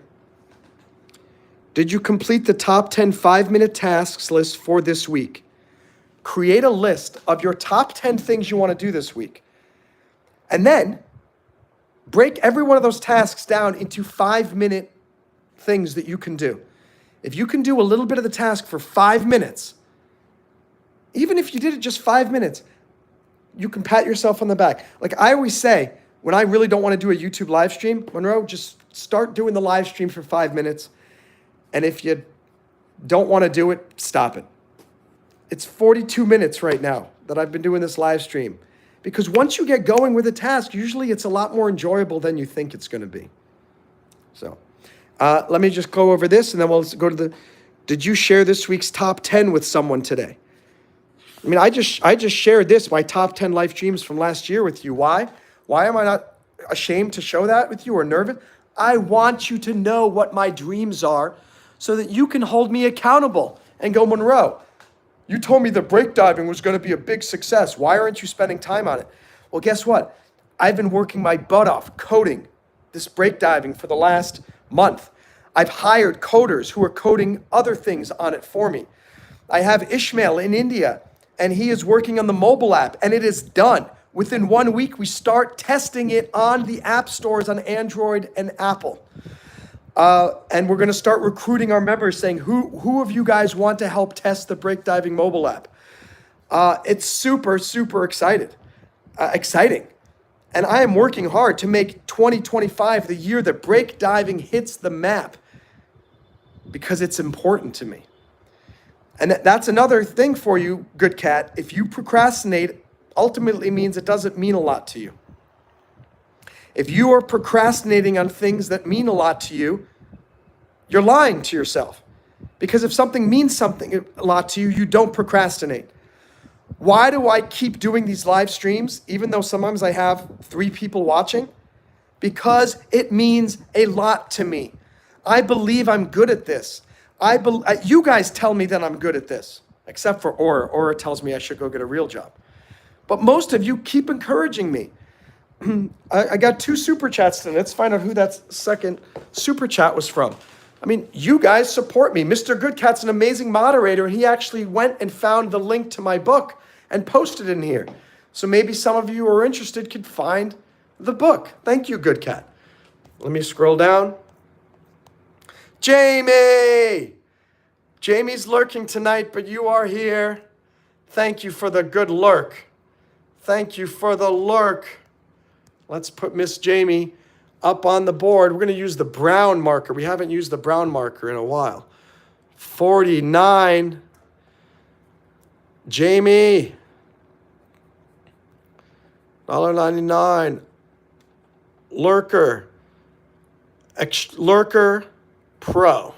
did you complete the top 10 5-minute tasks list for this week? Create a list of your top 10 things you want to do this week. And then break every one of those tasks down into 5-minute things that you can do. If you can do a little bit of the task for 5 minutes, even if you did it just 5 minutes, you can pat yourself on the back. Like I always say, when I really don't want to do a YouTube live stream, Monroe, just start doing the live stream for 5 minutes. And if you don't want to do it, stop it. It's 42 minutes right now that I've been doing this live stream. Because once you get going with a task, usually it's a lot more enjoyable than you think it's going to be. So let me just go over this and then we'll go to did you share this week's top 10 with someone today? I mean, I just shared my top 10 live streams from last year with you. Why? Why am I not ashamed to show that with you or nervous? I want you to know what my dreams are so that you can hold me accountable and go, Monroe, you told me the breakdiving was going to be a big success. Why aren't you spending time on it? Well, guess what? I've been working my butt off coding this breakdiving for the last month. I've hired coders who are coding other things on it for me. I have Ishmael in India, and he is working on the mobile app, and it is done. Within 1 week, we start testing it on the app stores on Android and Apple. And we're going to start recruiting our members saying, who of you guys want to help test the breakdiving mobile app? It's super, super exciting. And I am working hard to make 2025 the year that breakdiving hits the map because it's important to me. And that's another thing for you, good cat. If you procrastinate, ultimately means it doesn't mean a lot to you. If you are procrastinating on things that mean a lot to you, you're lying to yourself. Because if something means something a lot to you, you don't procrastinate. Why do I keep doing these live streams, even though sometimes I have 3 people watching? Because it means a lot to me. I believe I'm good at this. You guys tell me that I'm good at this, except for Aura. Aura tells me I should go get a real job. But most of you keep encouraging me. I got 2 super chats today. Let's find out who that second super chat was from. I mean, you guys support me. Mr. Goodcat's an amazing moderator, and he actually went and found the link to my book and posted it in here. So maybe some of you who are interested could find the book. Thank you, Goodcat. Let me scroll down. Jamie! Jamie's lurking tonight, but you are here. Thank you for the good lurk. Thank you for the lurk. Let's put Miss Jamie up on the board. We're going to use the brown marker. We haven't used the brown marker in a while. 49. Jamie. $1.99. Lurker. Lurker Pro.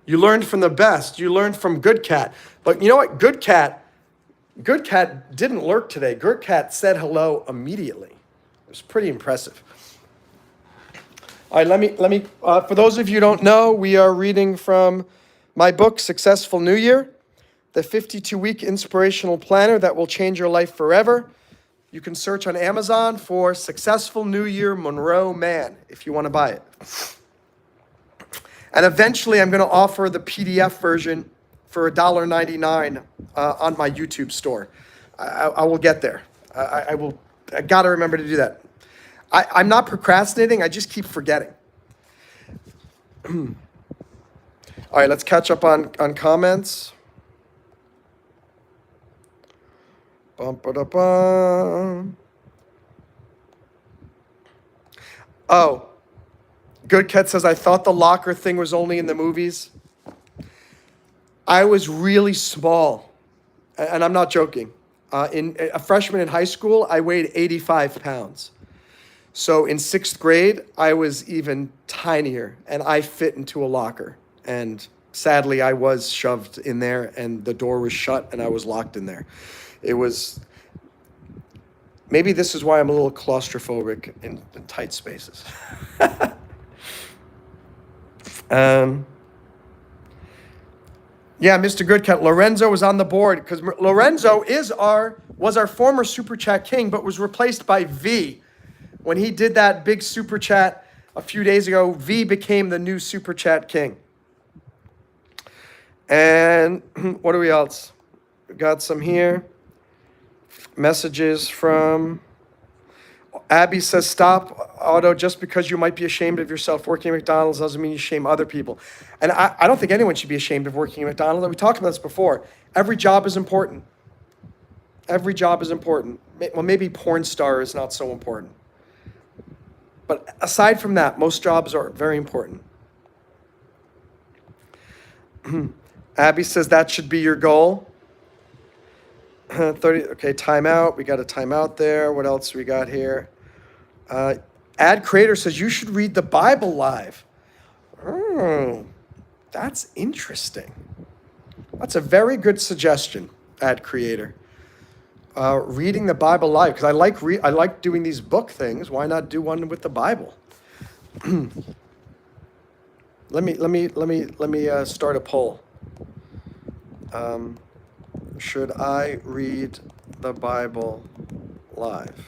You learned from the best. You learned from Good Cat. But you know what? Good Cat didn't lurk today. Good Cat said hello immediately. It was pretty impressive. All right, let me, for those of you who don't know, we are reading from my book, Successful New Year, the 52-week inspirational planner that will change your life forever. You can search on Amazon for Successful New Year Monroe Mann if you want to buy it. And eventually I'm going to offer the PDF version for $1.99 on my YouTube store. I will get there. I got to remember to do that. I'm not procrastinating, I just keep forgetting. All right, let's catch up on comments. Bum-ba-da-bum. Oh, Good Cat says, I thought the locker thing was only in the movies. I was really small, and I'm not joking. In a freshman in high school, I weighed 85 pounds. So in 6th grade, I was even tinier, and I fit into a locker. And sadly, I was shoved in there, and the door was shut, and I was locked in there. It was, maybe this is why I'm a little claustrophobic in tight spaces. Yeah, Mr. Goodcat, Lorenzo was on the board because Lorenzo was our former Super Chat king, but was replaced by V. When he did that big Super Chat a few days ago, V became the new Super Chat king. And what do we else? We got some here. Messages from Abby says, stop, Otto, just because you might be ashamed of yourself working at McDonald's doesn't mean you shame other people. And I don't think anyone should be ashamed of working at McDonald's. We talked about this before. Every job is important. Every job is important. Well, maybe porn star is not so important. But aside from that, most jobs are very important. Abby says that should be your goal. 30, okay, timeout. We got a timeout there. What else we got here? Ad Creator says you should read the Bible live. Oh, that's interesting. That's a very good suggestion, Ad Creator. Reading the Bible live, because I like doing these book things. Why not do one with the Bible? Let me start a poll. Should I read the Bible live?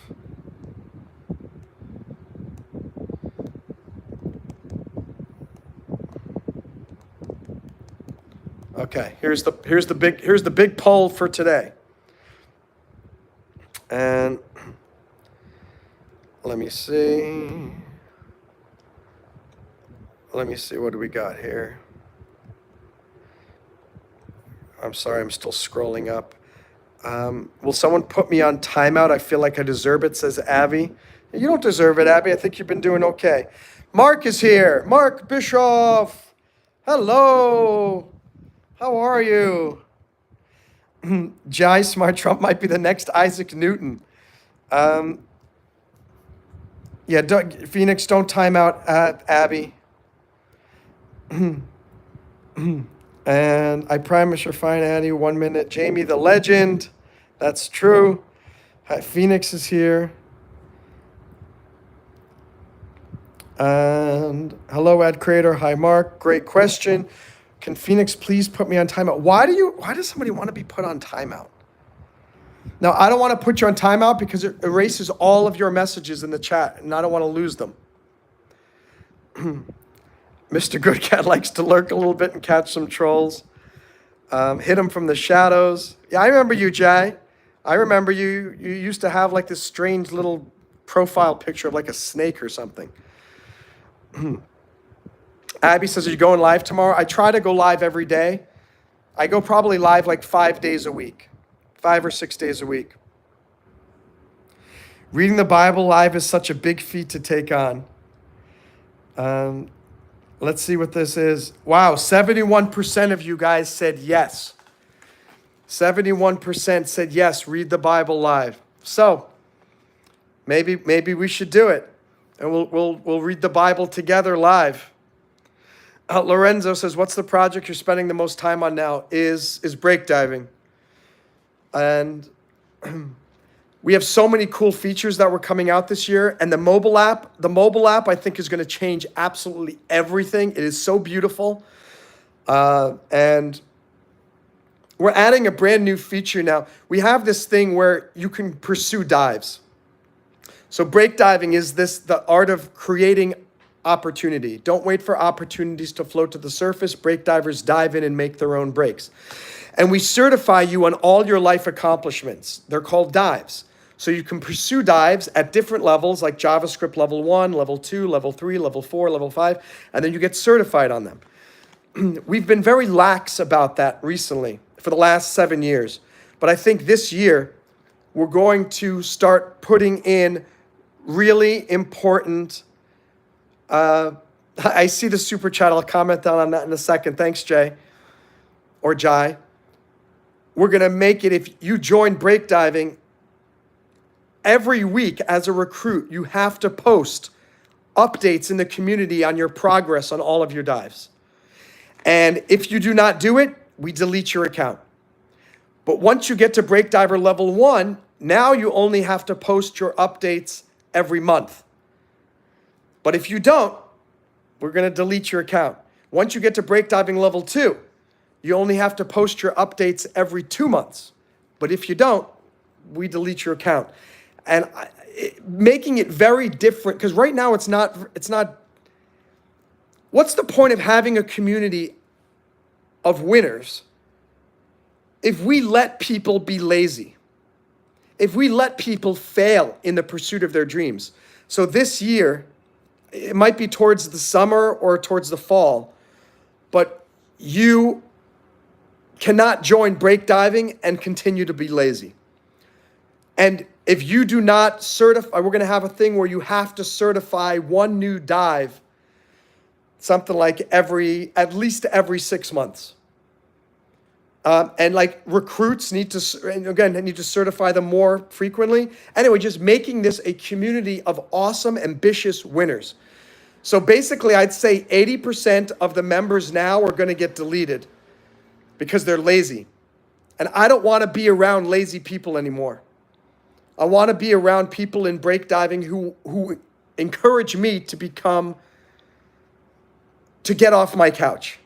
Okay, here's the big poll for today. And let me see. What do we got here? I'm sorry, I'm still scrolling up. Will someone put me on timeout? I feel like I deserve it, says Abby. You don't deserve it, Abby. I think you've been doing okay. Mark is here. Mark Bischoff. Hello. How are you? Jai Smart Trump might be the next Isaac Newton. Yeah, Phoenix, don't time out, Abby. And I promise you're fine, Annie. 1 minute. Jamie the legend. That's true. Hi, Phoenix is here. And hello, Ad Creator. Hi, Mark. Great question. Can Phoenix please put me on timeout? Why does somebody want to be put on timeout? Now, I don't want to put you on timeout because it erases all of your messages in the chat, and I don't want to lose them. Mr. Goodcat likes to lurk a little bit and catch some trolls. Hit him from the shadows. Yeah, I remember you, Jay. I remember you. You used to have like this strange little profile picture of like a snake or something. Abby says, are you going live tomorrow? I try to go live every day. I go probably live like 5 days a week. 5 or 6 days a week. Reading the Bible live is such a big feat to take on. Let's see what this is. Wow, 71% of you guys said yes. 71% said yes, read the Bible live. So maybe we should do it. And we'll read the Bible together live. Lorenzo says, what's the project you're spending the most time on now? Is break diving. And We have so many cool features that were coming out this year. And the mobile app, I think is going to change absolutely everything. It is so beautiful. And we're adding a brand new feature now. We have this thing where you can pursue dives. So break diving is the art of creating opportunity. Don't wait for opportunities to float to the surface. Break divers dive in and make their own breaks. And we certify you on all your life accomplishments. They're called dives. So you can pursue dives at different levels, like JavaScript level 1, level 2, level 3, level 4, level 5, and then you get certified on them. We've been very lax about that recently for the last 7 years. But I think this year, we're going to start putting in really important, I see the super chat. I'll comment on that in a second. Thanks, Jay or Jai. We're going to make it, if you join breakdiving, every week as a recruit, you have to post updates in the community on your progress on all of your dives. And if you do not do it, we delete your account. But once you get to breakdiver level 1, now you only have to post your updates every month. But if you don't, we're going to delete your account. Once you get to breakdiving level 2, you only have to post your updates every 2 months. But if you don't, we delete your account. And making it very different, because right now it's not, what's the point of having a community of winners if we let people be lazy? If we let people fail in the pursuit of their dreams? So this year, it might be towards the summer or towards the fall, but you cannot join breakdiving and continue to be lazy. And if you do not certify, we're going to have a thing where you have to certify one new dive, something like at least every 6 months. And like recruits need to certify them more frequently. Anyway, just making this a community of awesome, ambitious winners. So basically, I'd say 80% of the members now are going to get deleted because they're lazy. And I don't want to be around lazy people anymore. I want to be around people in breakdiving who encourage me to get off my couch.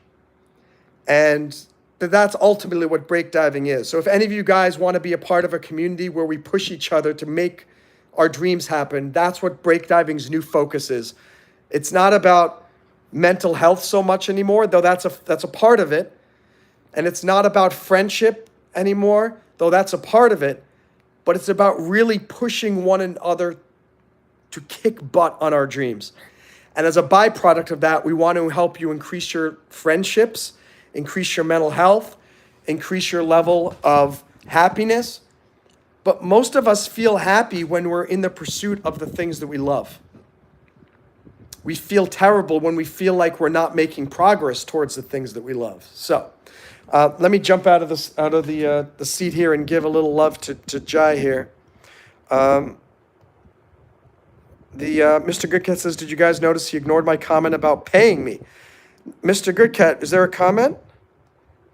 And that's ultimately what breakdiving is. So if any of you guys want to be a part of a community where we push each other to make our dreams happen, that's what breakdiving's new focus is. It's not about mental health so much anymore, though that's a part of it. And it's not about friendship anymore, though that's a part of it. But it's about really pushing one another to kick butt on our dreams. And as a byproduct of that, we want to help you increase your friendships, increase your mental health, increase your level of happiness. But most of us feel happy when we're in the pursuit of the things that we love. We feel terrible when we feel like we're not making progress towards the things that we love. So let me jump out of the seat here and give a little love to Jai here. Mr. Goodcat says, did you guys notice he ignored my comment about paying me? Mr. Goodcat, is there a comment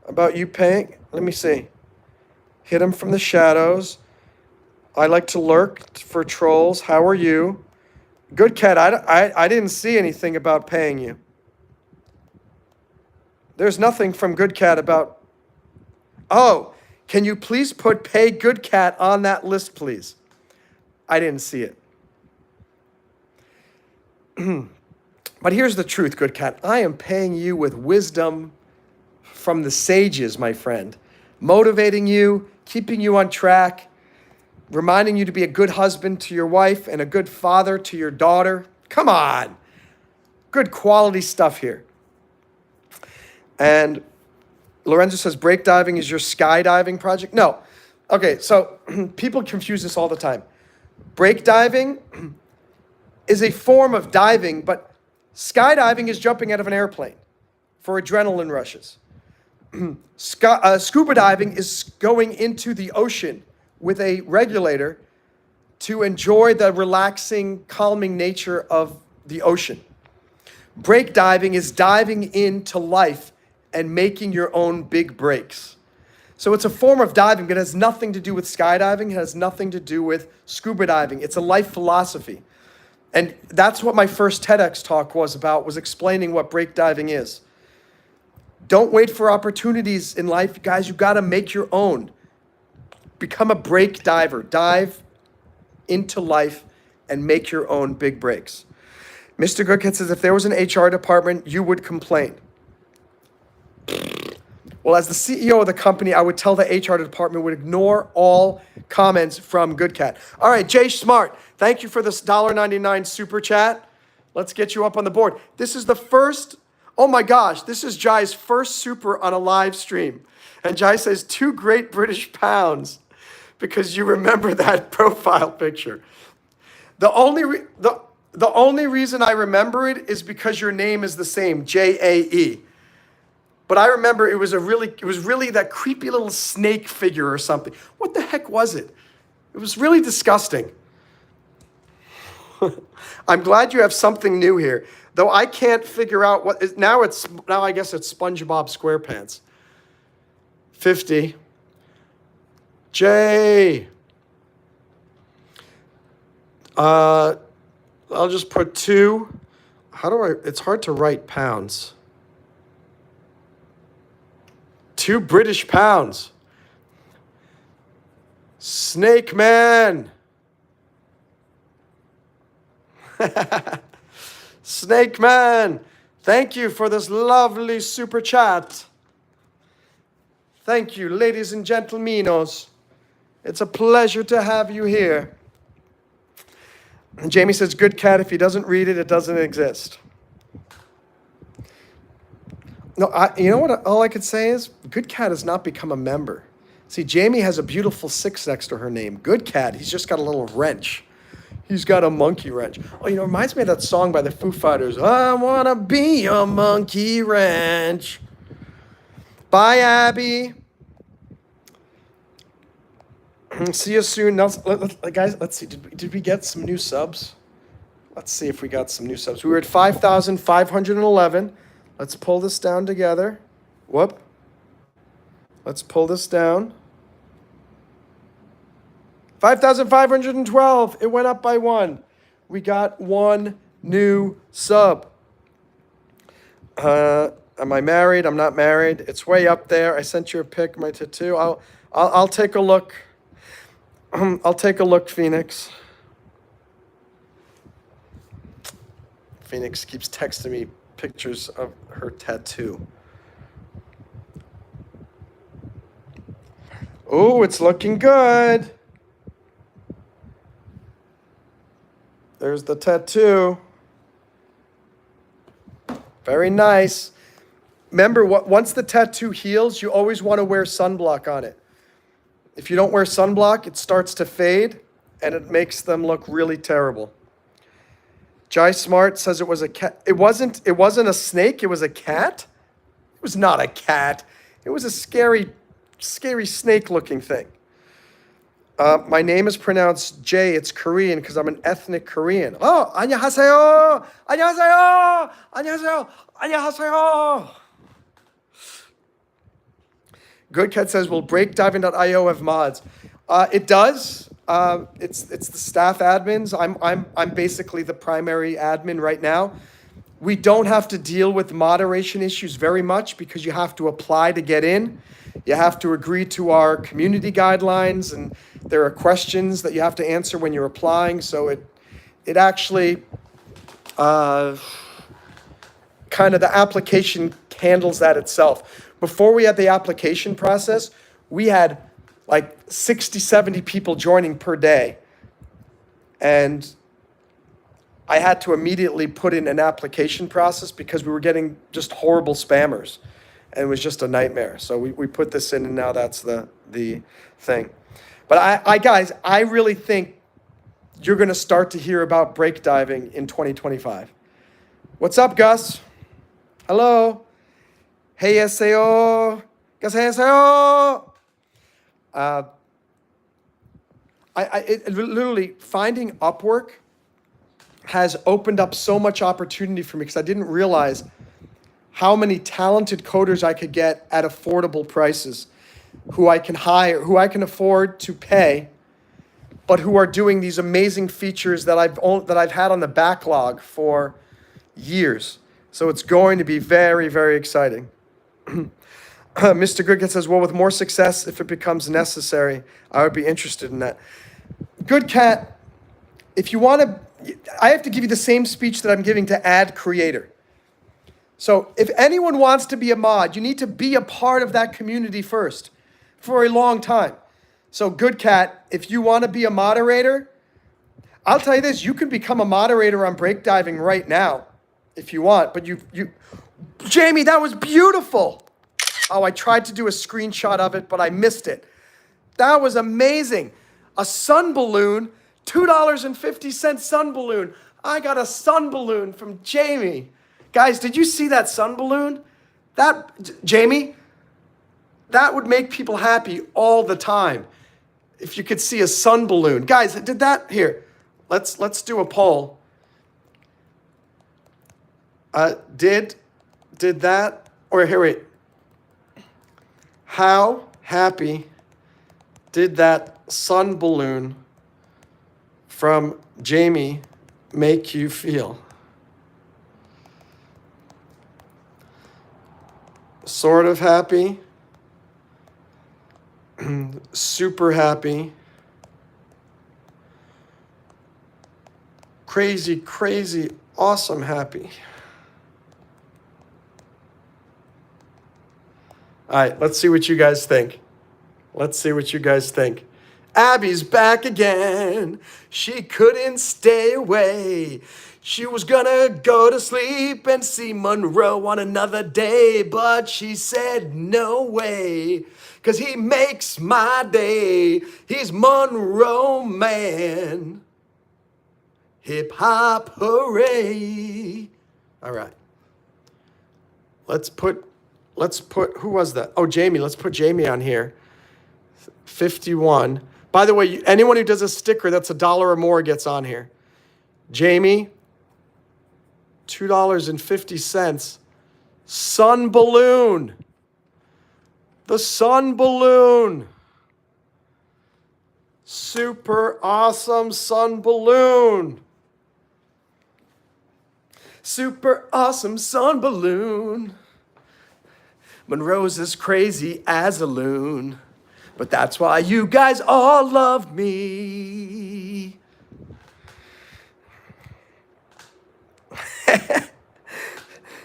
about you paying? Let me see. Hit him from the shadows. I like to lurk for trolls. How are you? Goodcat, I didn't see anything about paying you. There's nothing from Goodcat about... Oh, can you please put Pay Goodcat on that list, please? I didn't see it. But here's the truth, Goodcat. I am paying you with wisdom from the sages, my friend. Motivating you, keeping you on track, reminding you to be a good husband to your wife and a good father to your daughter. Come on. Good quality stuff here. And Lorenzo says, breakdiving is your skydiving project? No. Okay, so people confuse this all the time. Breakdiving is a form of diving, but skydiving is jumping out of an airplane for adrenaline rushes. Scuba diving is going into the ocean with a regulator to enjoy the relaxing, calming nature of the ocean. Breakdiving is diving into life and making your own big breaks. So it's a form of diving, but it has nothing to do with skydiving. It has nothing to do with scuba diving. It's a life philosophy. And that's what my first TEDx talk was about, was explaining what breakdiving is. Don't wait for opportunities in life, guys. You got to make your own. Become a break diver. Dive into life and make your own big breaks. Mr. Goodkid says, if there was an HR department, you would complain. Well, as the CEO of the company, I would tell the HR department would ignore all comments from Goodcat. All right, Jay Smart, thank you for this $1.99 super chat. Let's get you up on the board. This is the first, oh my gosh, this is Jai's first super on a live stream. And Jai says, 2 great British pounds, because you remember that profile picture. The only reason I remember it is because your name is the same, Jae. But I remember it was really that creepy little snake figure or something. What the heck was it? It was really disgusting. I'm glad you have something new here, though I can't figure out what is now. I guess it's SpongeBob SquarePants. 50. Jay. I'll just put 2. It's hard to write pounds. 2 British pounds. Snake Man. Snake Man. Thank you for this lovely super chat. Thank you, ladies and gentlemenos. It's a pleasure to have you here. And Jamie says, good cat, if he doesn't read it, it doesn't exist. No, you know what? All I could say is, Good Cat has not become a member. See, Jamie has a beautiful 6 next to her name. Good Cat, he's just got a little wrench. He's got a monkey wrench. Oh, it reminds me of that song by the Foo Fighters. I want to be a monkey wrench. Bye, Abby. See you soon. Now, guys, let's see. Did we get some new subs? Let's see if we got some new subs. We were at 5,511. Let's pull this down together. Whoop. Let's pull this down. 5,512. It went up by 1. We got 1 new sub. Am I married? I'm not married. It's way up there. I sent you a pic, my tattoo. I'll take a look. I'll take a look, Phoenix. Phoenix keeps texting me pictures of her tattoo. Oh, it's looking good. There's the tattoo. Very nice. Remember, once the tattoo heals, you always want to wear sunblock on it. If you don't wear sunblock, it starts to fade, and it makes them look really terrible. Jai Smart says it was a cat. It wasn't a snake. It was a cat. It was not a cat. It was a scary snake-looking thing. My name is pronounced Jay. It's Korean because I'm an ethnic Korean. Oh, 안녕하세요. 안녕하세요. 안녕하세요. 안녕하세요. Good Cat says, will breakdiving.io have mods? It does. It's the staff admins. I'm basically the primary admin right now. We don't have to deal with moderation issues very much because you have to apply to get in. You have to agree to our community guidelines, and there are questions that you have to answer when you're applying. So it actually kind of the application handles that itself. Before we had the application process, we had like 60, 70 people joining per day. And I had to immediately put in an application process because we were getting just horrible spammers. And it was just a nightmare. So we put this in, and now that's the thing. But guys, I really think you're going to start to hear about breakdiving in 2025. What's up, Gus? Hello. Hey, SAO. Gus, hey, SAO. Literally, finding Upwork has opened up so much opportunity for me because I didn't realize how many talented coders I could get at affordable prices. who I can hire, who I can afford to pay, but who are doing these amazing features that I've had on the backlog for years. So it's going to be very, very exciting. Mr. Goodcat says, well, with more success, if it becomes necessary, I would be interested in that. Good Cat, if you want to, I have to give you the same speech that I'm giving to Ad Creator. So if anyone wants to be a mod, you need to be a part of that community first for a long time. So Good Cat, if you want to be a moderator, I'll tell you this, you can become a moderator on breakdiving right now if you want, but Jamie, that was beautiful. Oh, I tried to do a screenshot of it, but I missed it. That was amazing. A sun balloon, $2.50 sun balloon. I got a sun balloon from Jamie. Guys, did you see that sun balloon? Jamie, that would make people happy all the time. If you could see a sun balloon. Guys, here, let's do a poll. Did that, or here, wait. How happy did that sun balloon from Jamie make you feel? Sort of happy, super happy, crazy, crazy, awesome happy. All right, let's see what you guys think. Let's see what you guys think. Abby's back again. She couldn't stay away. She was gonna go to sleep and see Monroe on another day, but she said no way, 'cause he makes my day. He's Monroe Mann. Hip hop hooray. All right. Let's put, who was that? Oh, Jamie, let's put Jamie on here. 51. By the way, anyone who does a sticker that's $1 or more gets on here. Jamie, $2.50. Sun balloon. The sun balloon. Super awesome sun balloon. Super awesome sun balloon. Monroe's as crazy as a loon, but that's why you guys all love me.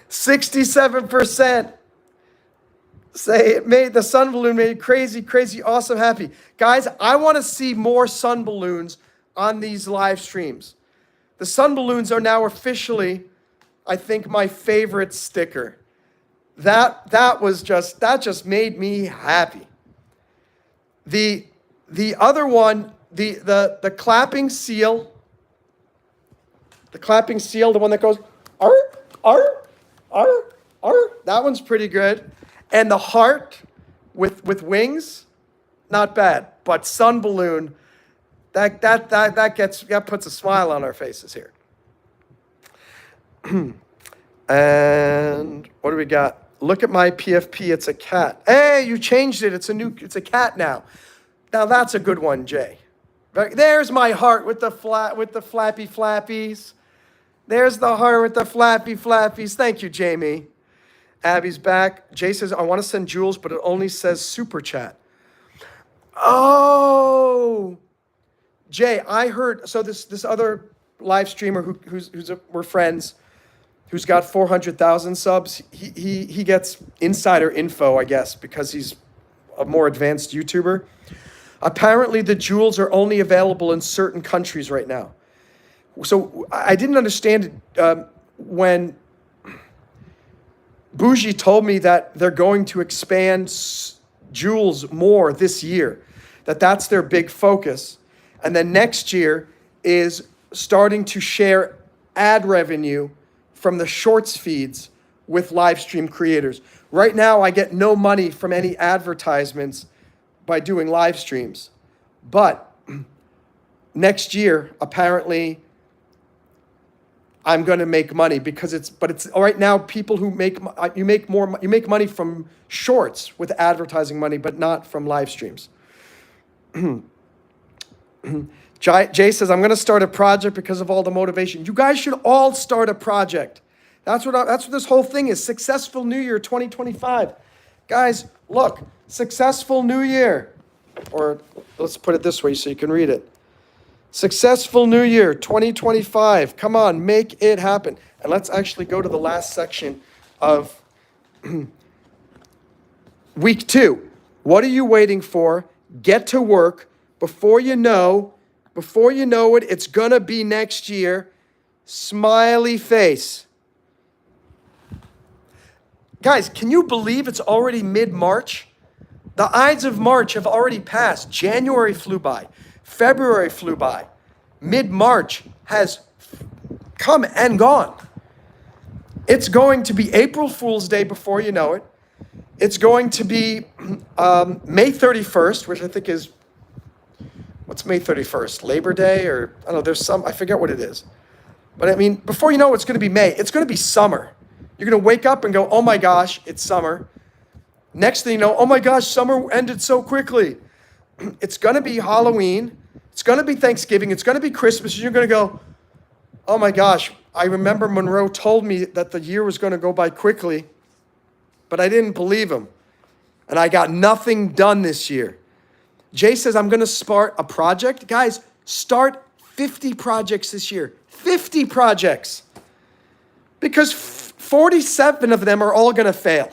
67% say it made the sun balloon made crazy, crazy, awesome, happy. Guys, I want to see more sun balloons on these live streams. The sun balloons are now officially, I think, my favorite sticker. That just made me happy. The other one, the clapping seal, the one that goes ar ar ar ar, that one's pretty good. And the heart with wings, not bad. But sun balloon, that puts a smile on our faces here. And what do we got? Look at my PFP, it's a cat. Hey, you changed it, it's a cat now. Now that's a good one, Jay. There's my heart with the flappy flappies. There's the heart with the flappy flappies. Thank you, Jamie. Abby's back. Jay says, I want to send Jules, but it only says super chat. Oh, Jay, I heard, so this other live streamer we're friends, who's got 400,000 subs, he gets insider info, I guess, because he's a more advanced YouTuber. Apparently, the jewels are only available in certain countries right now. So I didn't understand it when Bougie told me that they're going to expand jewels more this year, that's their big focus. And then next year is starting to share ad revenue from the shorts feeds with live stream creators. Right now, I get no money from any advertisements by doing live streams. But next year, apparently, I'm going to make money because it's right now people who you make money from shorts with advertising money, but not from live streams. Jay says, I'm going to start a project because of all the motivation. You guys should all start a project. That's what this whole thing is. Successful New Year 2025. Guys, look, successful New Year. Or let's put it this way so you can read it. Successful New Year 2025. Come on, make it happen. And let's actually go to the last section of week 2. What are you waiting for? Get to work. Before you know it, it's going to be next year. Smiley face. Guys, can you believe it's already mid-March? The Ides of March have already passed. January flew by. February flew by. Mid-March has come and gone. It's going to be April Fool's Day before you know it. It's going to be May 31st, which I think is, what's May 31st? Labor Day? Or, I don't know, I forget what it is. But I mean, before you know it, it's going to be May. It's going to be summer. You're going to wake up and go, oh my gosh, it's summer. Next thing you know, oh my gosh, summer ended so quickly. It's going to be Halloween. It's going to be Thanksgiving. It's going to be Christmas. And you're going to go, oh my gosh, I remember Monroe told me that the year was going to go by quickly, but I didn't believe him. And I got nothing done this year. Jay says, I'm going to start a project. Guys, start 50 projects this year. 50 projects. Because 47 of them are all going to fail.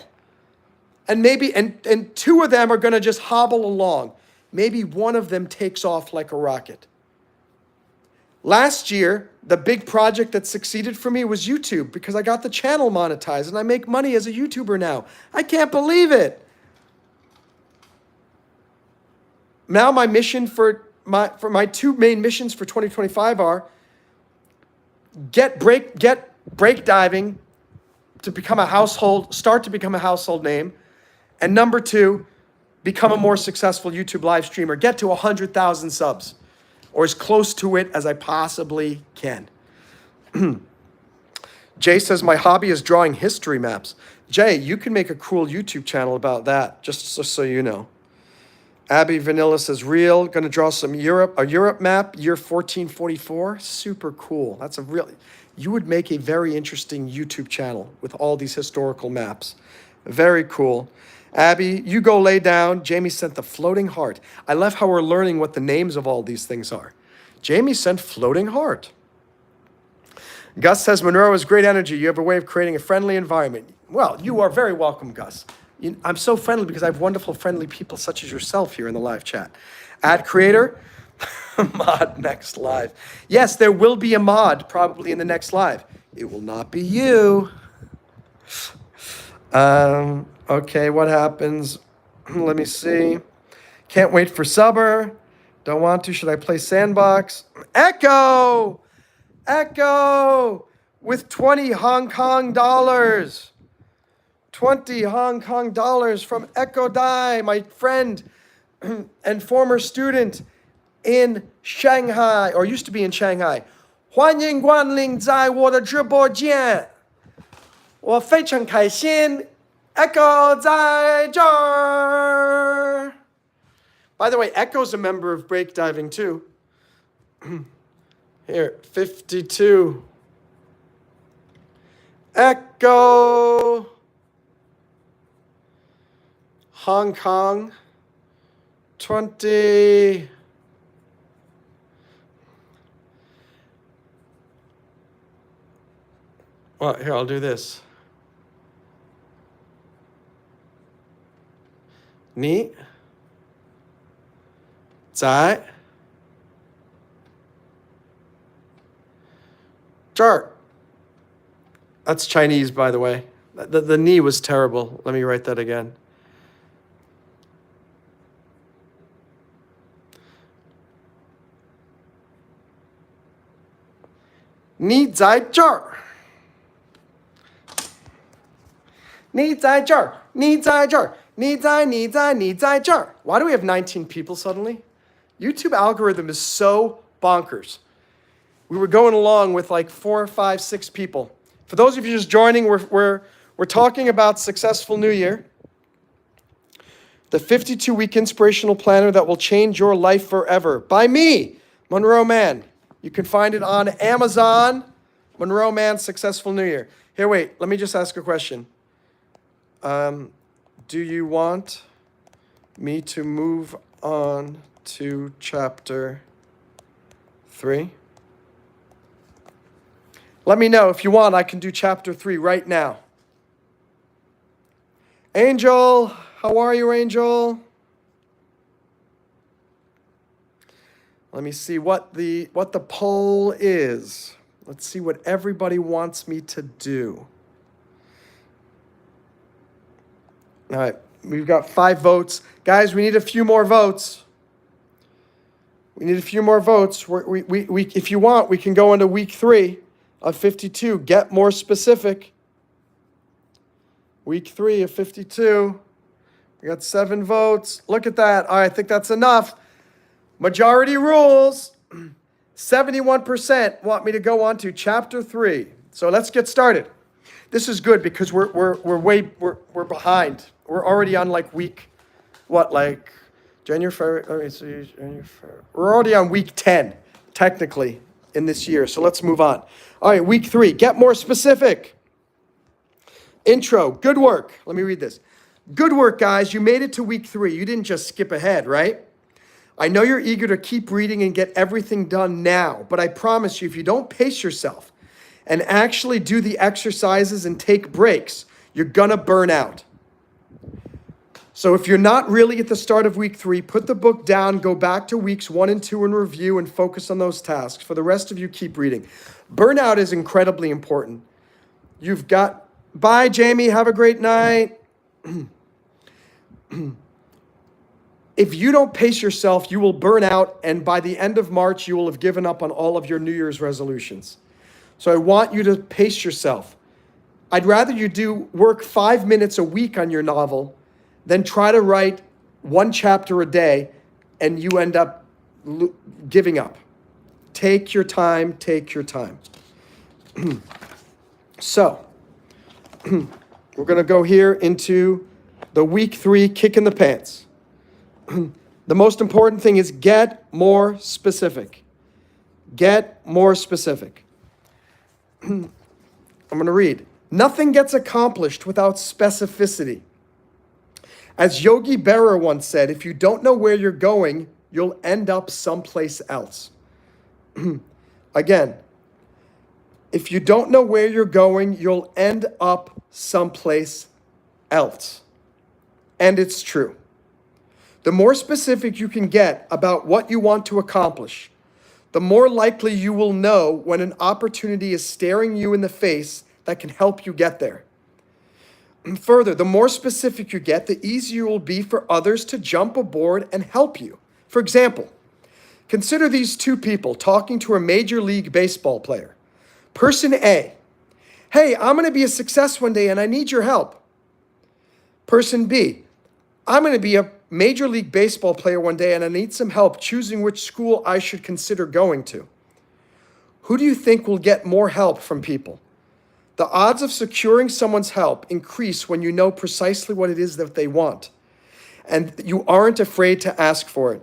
And maybe, and 2 of them are going to just hobble along. Maybe one of them takes off like a rocket. Last year, the big project that succeeded for me was YouTube because I got the channel monetized and I make money as a YouTuber now. I can't believe it. Now my mission for my 2 main missions for 2025 are get break diving to become start to become a household name. And number 2, become a more successful YouTube live streamer. Get to 100,000 subs, or as close to it as I possibly can. Jay says, my hobby is drawing history maps. Jay, you can make a cool YouTube channel about that, just so you know. Abby Vanilla says, real, gonna draw a Europe map, year 1444. Super cool. You would make a very interesting YouTube channel with all these historical maps. Very cool. Abby, you go lay down. Jamie sent the floating heart. I love how we're learning what the names of all these things are. Jamie sent floating heart. Gus says, Monroe is great energy. You have a way of creating a friendly environment. Well, you are very welcome, Gus. I'm so friendly because I have wonderful, friendly people such as yourself here in the live chat. Add creator, mod next live. Yes, there will be a mod probably in the next live. It will not be you. Okay, what happens? Let me see. Can't wait for Subber. Don't want to. Should I play Sandbox? Echo! Echo! With 20 Hong Kong dollars. 20 Hong Kong dollars from Echo Dai, my friend and former student in Shanghai, or used to be in Shanghai. 欢迎光临在我的直播间。我非常开心 Echo 在这儿。By the way, Echo's a member of breakdiving too. Here, 52. Echo. Hong Kong. 20. Well, here, I'll do this. 你在这儿. That's Chinese, by the way. The knee was terrible. Let me write that again. Ni zai zhe. Ni zai zhe. Ni zai zhe. Ni zai, ni zai, ni zai zhe. Why do we have 19 people suddenly? YouTube algorithm is so bonkers. we were going along with like 4, 5, 6 people. For those of you just joining, we're talking about Successful New Year, the 52-week inspirational planner that will change your life forever by me, Monroe Mann. You can find it on Amazon, Monroe Mann Successful New Year. Here, wait, let me just ask a question. Do you want me to move on to chapter 3? Let me know if you want. I can do chapter 3 right now. Angel, how are you, Angel? Let me see what the poll is. Let's see what everybody wants me to do. All right, we've got 5 votes. Guys, we need a few more votes. We need a few more votes. We if you want, we can go into week 3 of 52. Get more specific. Week 3 of 52. We got 7 votes. Look at that. All right, I think that's enough. Majority rules. 71% want me to go on to chapter 3. So let's get started. This is good because we're behind. We're already on like week, January, February, we're already on week 10, technically, in this year. So let's move on. All right, week 3, get more specific. Intro, good work. Let me read this. Good work, guys. You made it to week 3. You didn't just skip ahead, right? I know you're eager to keep reading and get everything done now, but I promise you, if you don't pace yourself and actually do the exercises and take breaks, you're gonna burn out. So if you're not really at the start of week 3, put the book down, go back to weeks 1 and 2 and review and focus on those tasks. For the rest of you, keep reading. Burnout is incredibly important. Bye, Jamie, have a great night. If you don't pace yourself, you will burn out, and by the end of March, you will have given up on all of your New Year's resolutions. So I want you to pace yourself. I'd rather you work 5 minutes a week on your novel than try to write 1 chapter a day and you end up giving up. Take your time, take your time. So, we're gonna go here into the week 3 kick in the pants. The most important thing is get more specific. Get more specific. I'm going to read. Nothing gets accomplished without specificity. As Yogi Berra once said, if you don't know where you're going, you'll end up someplace else. Again, if you don't know where you're going, you'll end up someplace else. And it's true. The more specific you can get about what you want to accomplish, the more likely you will know when an opportunity is staring you in the face that can help you get there. And further, the more specific you get, the easier it will be for others to jump aboard and help you. For example, consider these 2 people talking to a Major League Baseball player. Person A, hey, I'm going to be a success one day and I need your help. Person B, I'm going to be a Major League Baseball player one day and I need some help choosing which school I should consider going to. Who do you think will get more help from people? The odds of securing someone's help increase when you know precisely what it is that they want, and you aren't afraid to ask for it.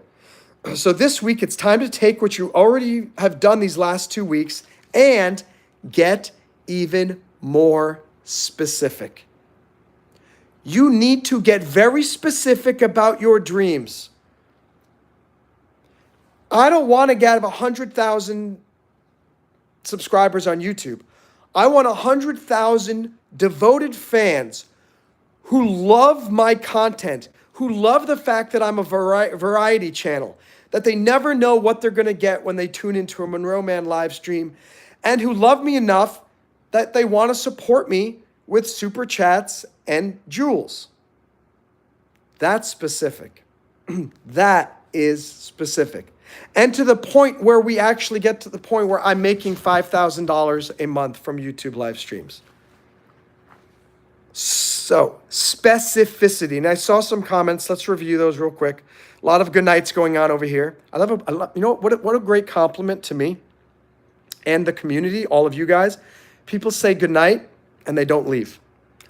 So this week, it's time to take what you already have done these last 2 weeks and get even more specific. You need to get very specific about your dreams. I don't want to get 100,000 subscribers on YouTube. I want 100,000 devoted fans who love my content, who love the fact that I'm a variety channel, that they never know what they're going to get when they tune into a Monroe Mann live stream, and who love me enough that they want to support me with super chats and jewels. That's specific. That is specific. And to the point where we actually get to the point where I'm making $5,000 a month from YouTube live streams. So, specificity. And I saw some comments. Let's review those real quick. A lot of good nights going on over here. You know what a great compliment to me and the community, all of you guys, people say goodnight and they don't leave.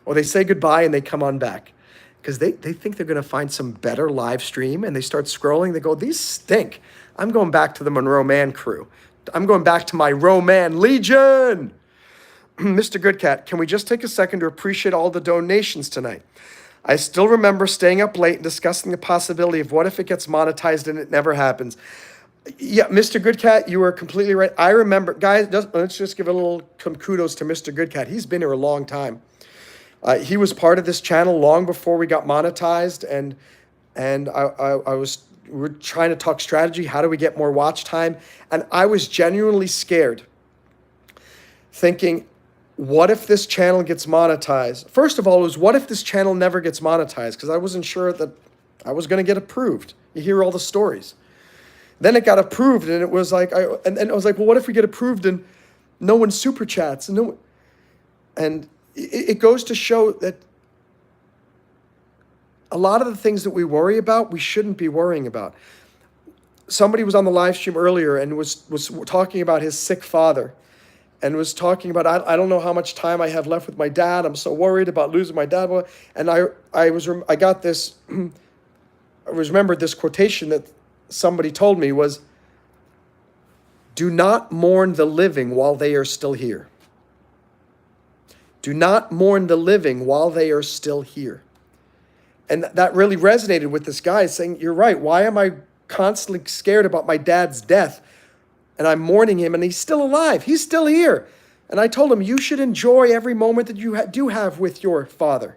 Or they say goodbye and they come on back. Because they think they're going to find some better live stream, and they start scrolling. They go, these stink. I'm going back to the Monroe Mann crew. I'm going back to my Roman Legion. Mr. Goodcat, can we just take a second to appreciate all the donations tonight? I still remember staying up late and discussing the possibility of what if it gets monetized and it never happens. Yeah, Mr. Goodcat, you are completely right. I remember, guys, let's just give a little kudos to Mr. Goodcat. He's been here a long time. He was part of this channel long before we got monetized, and we're trying to talk strategy. How do we get more watch time? And I was genuinely scared, thinking, what if this channel gets monetized? First of all, it was what if this channel never gets monetized? Because I wasn't sure that I was going to get approved. You hear all the stories. Then it got approved, and it was like, and I was like, well, what if we get approved and no one super chats and it goes to show that a lot of the things that we worry about, we shouldn't be worrying about. Somebody was on the live stream earlier and was talking about his sick father, and was talking about, I don't know how much time I have left with my dad. I'm so worried about losing my dad. And I got this, I remembered this quotation that somebody told me was, do not mourn the living while they are still here. Do not mourn the living while they are still here. And that really resonated with this guy, saying, you're right. Why am I constantly scared about my dad's death? And I'm mourning him, and he's still alive. He's still here. And I told him, you should enjoy every moment that you do have with your father.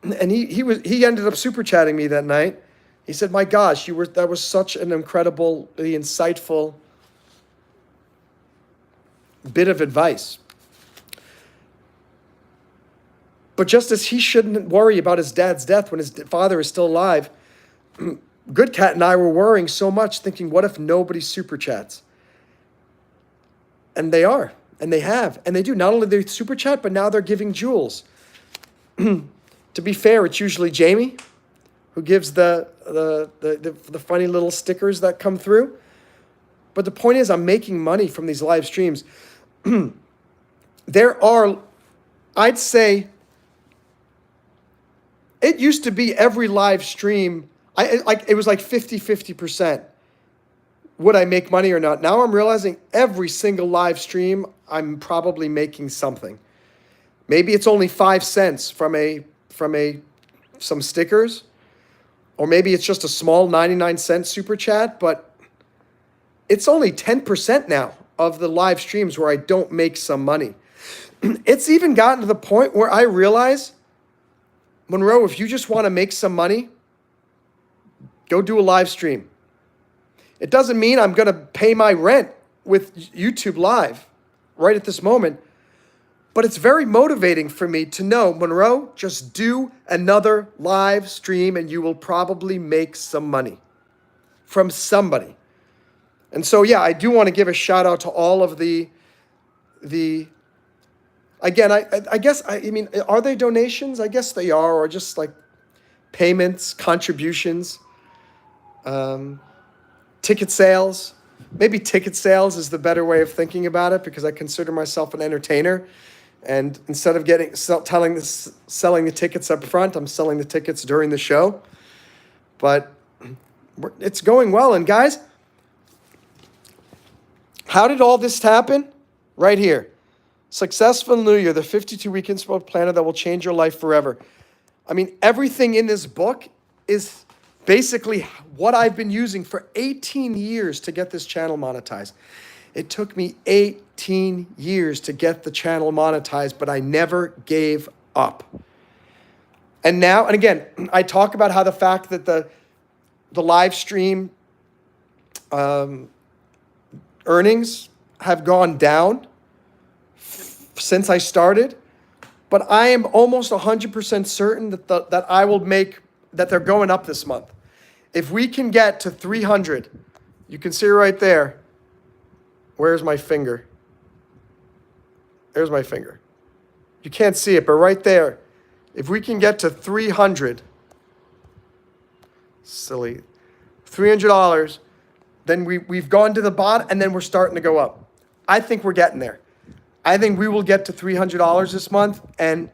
And he ended up super chatting me that night. He said, my gosh, that was such an incredibly insightful bit of advice. But just as he shouldn't worry about his dad's death when his father is still alive, Goodcat and I were worrying so much, thinking, what if nobody super chats? And they are, and they have, and they do. Not only they super chat, but now they're giving jewels. To be fair, it's usually Jamie who gives the funny little stickers that come through. But the point is, I'm making money from these live streams. There are, I'd say, it used to be every live stream, it was like 50%. Would I make money or not? Now I'm realizing every single live stream, I'm probably making something. Maybe it's only 5 cents from some stickers, or maybe it's just a small 99-cent super chat, but it's only 10% now of the live streams where I don't make some money. It's even gotten to the point where I realize, Monroe, if you just want to make some money, go do a live stream. It doesn't mean I'm going to pay my rent with YouTube Live right at this moment, but it's very motivating for me to know, Monroe, just do another live stream and you will probably make some money from somebody. And so, yeah, I do want to give a shout out to all of the again, I guess, I mean, are they donations? I guess they are, or just like payments, contributions, ticket sales. Maybe ticket sales is the better way of thinking about it, because I consider myself an entertainer. And instead of selling the tickets up front, I'm selling the tickets during the show. But it's going well. And guys, how did all this happen? Right here. Successful New Year, the 52-week Inspo Planner that will change your life forever. I mean, everything in this book is basically what I've been using for 18 years to get this channel monetized. It took me 18 years to get the channel monetized, but I never gave up. And now, and again, I talk about how the fact that the live stream earnings have gone down since I started, but I am almost 100% certain that I will that they're going up this month. If we can get to 300, you can see right there. Where's my finger? There's my finger. You can't see it, but right there, if we can get to 300, $300, then we've gone to the bottom, and then we're starting to go up. I think we're getting there. I think we will get to $300 this month, and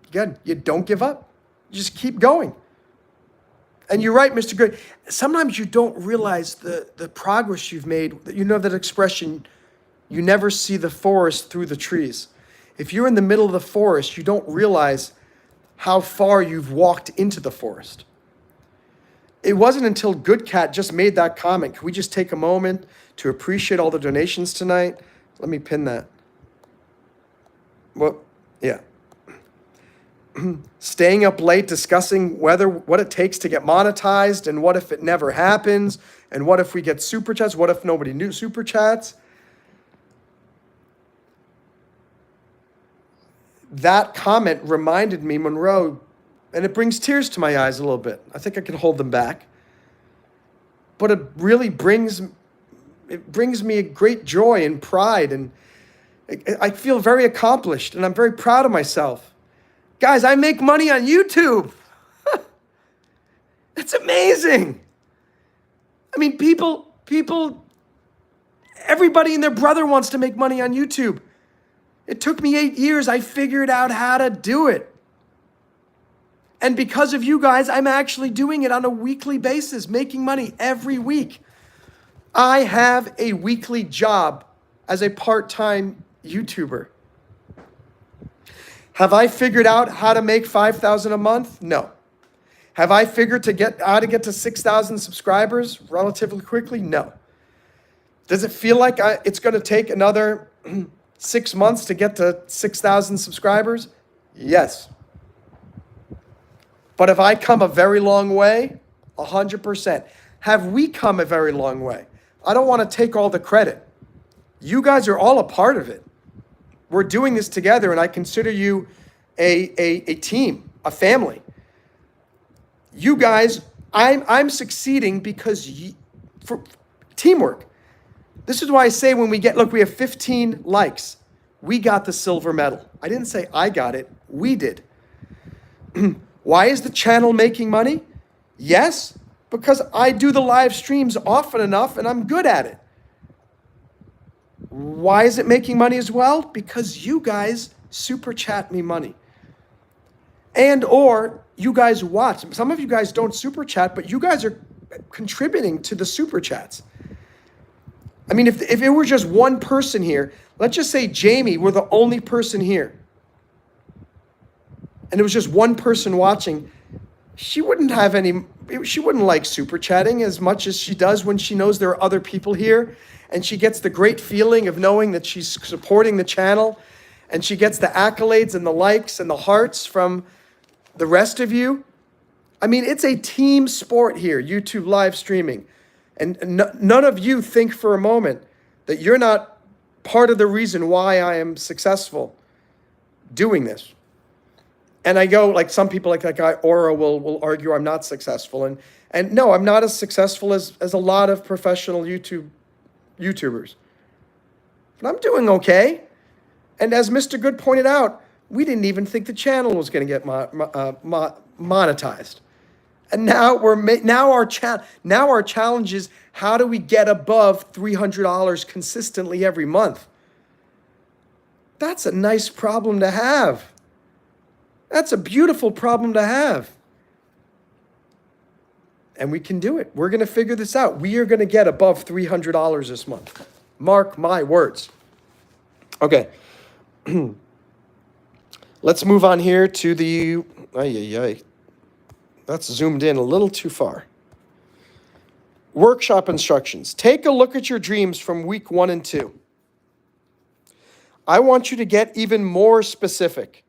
again, you don't give up. You just keep going. And you're right, Mr. Good. Sometimes you don't realize the progress you've made. You know that expression, you never see the forest through the trees. If you're in the middle of the forest, you don't realize how far you've walked into the forest. It wasn't until Good Cat just made that comment. Can we just take a moment to appreciate all the donations tonight? Let me pin that. Well, yeah. Staying up late discussing what it takes to get monetized, and what if it never happens, and what if we get super chats, what if nobody knew super chats. That comment reminded me, Monroe, and it brings tears to my eyes a little bit. I think I can hold them back. But it really brings me a great joy and pride, and I feel very accomplished, and I'm very proud of myself. Guys, I make money on YouTube. It's amazing. I mean, people, everybody and their brother wants to make money on YouTube. It took me 8 years. I figured out how to do it. And because of you guys, I'm actually doing it on a weekly basis, making money every week. I have a weekly job as a part-time YouTuber. Have I figured out how to make $5,000 a month? No. Have I figured how to get to 6,000 subscribers relatively quickly? No. Does it feel like it's going to take another 6 months to get to 6,000 subscribers? Yes. But have I come a very long way? 100%. Have we come a very long way? I don't want to take all the credit. You guys are all a part of it. We're doing this together, and I consider you a team, a family. You guys, I'm succeeding because for teamwork. This is why I say when we have 15 likes. We got the silver medal. I didn't say I got it. We did. Why is the channel making money? Yes, because I do the live streams often enough, and I'm good at it. Why is it making money as well? Because you guys super chat me money. And or you guys watch. Some of you guys don't super chat, but you guys are contributing to the super chats. I mean, if it were just one person here, let's just say Jamie, we're the only person here, and it was just one person watching, she wouldn't like super chatting as much as she does when she knows there are other people here. And she gets the great feeling of knowing that she's supporting the channel, and she gets the accolades and the likes and the hearts from the rest of you. I mean, it's a team sport here, YouTube live streaming. And none of you think for a moment that you're not part of the reason why I am successful doing this. And I go, like some people like that guy Aura will argue I'm not successful. And no, I'm not as successful as a lot of professional YouTubers. But I'm doing okay. And as Mr. Good pointed out, we didn't even think the channel was going to get monetized. And now our challenge is, how do we get above $300 consistently every month? That's a nice problem to have. That's a beautiful problem to have. And we can do it. We're going to figure this out. We are going to get above $300 this month. Mark my words. Okay. Let's move on here to the... That's zoomed in a little too far. Workshop instructions. Take a look at your dreams from week 1 and 2. I want you to get even more specific,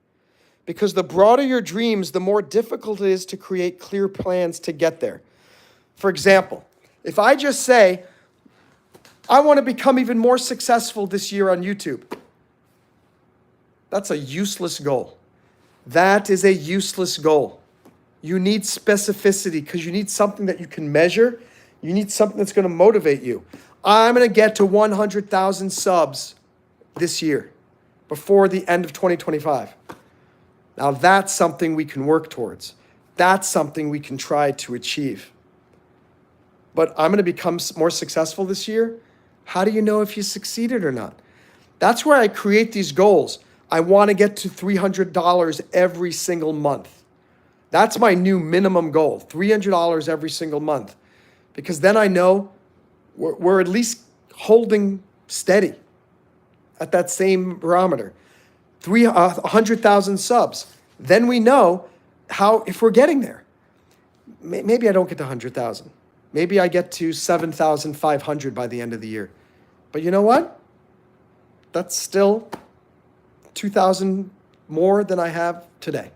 because the broader your dreams, the more difficult it is to create clear plans to get there. For example, if I just say, I want to become even more successful this year on YouTube, that's a useless goal. That is a useless goal. You need specificity, because you need something that you can measure. You need something that's going to motivate you. I'm going to get to 100,000 subs this year before the end of 2025. Now that's something we can work towards. That's something we can try to achieve. But I'm going to become more successful this year. How do you know if you succeeded or not? That's where I create these goals. I want to get to $300 every single month. That's my new minimum goal, $300 every single month. Because then I know we're at least holding steady at that same barometer. 100,000 subs. Then we know if we're getting there. Maybe I don't get to 100,000. Maybe I get to 7,500 by the end of the year. But you know what? That's still 2,000 more than I have today.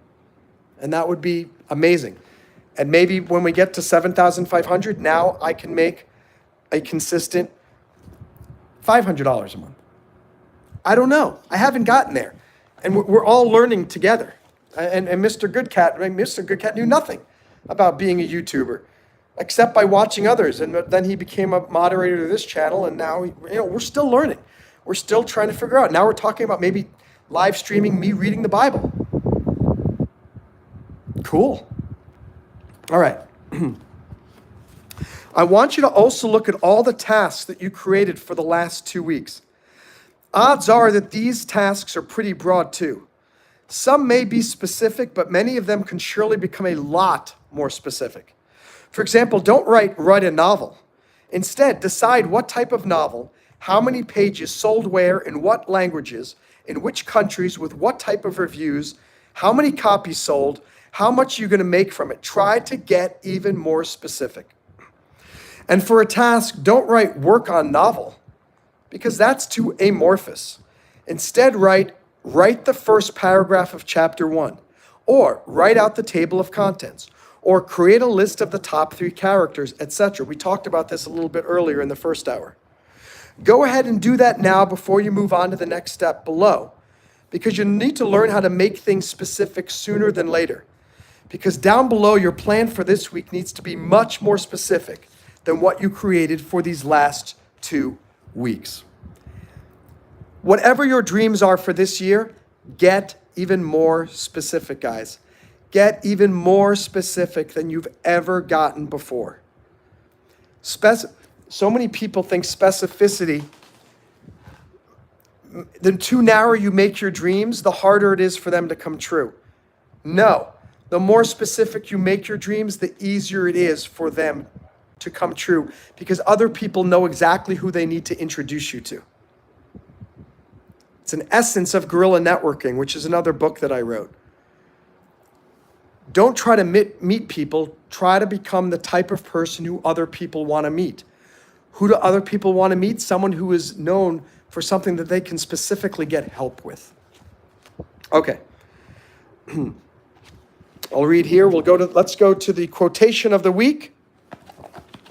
And that would be amazing. And maybe when we get to 7,500, now I can make a consistent $500 a month. I don't know. I haven't gotten there. And we're all learning together. And Mr. Goodcat knew nothing about being a YouTuber, except by watching others. And then he became a moderator of this channel, and now we're still learning. We're still trying to figure out. Now we're talking about maybe live streaming me reading the Bible. Cool. All right. I want you to also look at all the tasks that you created for the last 2 weeks. Odds are that these tasks are pretty broad too. Some may be specific, but many of them can surely become a lot more specific. For example, don't write a novel. Instead, decide what type of novel, how many pages, sold where, in what languages, in which countries, with what type of reviews, how many copies sold, how much you're going to make from it. Try to get even more specific. And for a task, don't write work on novel, because that's too amorphous. Instead, write the first paragraph of chapter 1, or write out the table of contents, or create a list of the top 3 characters, etc. We talked about this a little bit earlier in the first hour. Go ahead and do that now before you move on to the next step below, because you need to learn how to make things specific sooner than later. Because down below, your plan for this week needs to be much more specific than what you created for these last 2 weeks. Whatever your dreams are for this year, get even more specific, guys. Get even more specific than you've ever gotten before. So many people think specificity, the too narrow you make your dreams, the harder it is for them to come true. No, the more specific you make your dreams, the easier it is for them to come true, because other people know exactly who they need to introduce you to. It's an essence of guerrilla networking, which is another book that I wrote. Don't try to meet people. Try to become the type of person who other people want to meet. Who do other people want to meet? Someone who is known for something that they can specifically get help with. Okay. I'll read here. Let's go to the quotation of the week.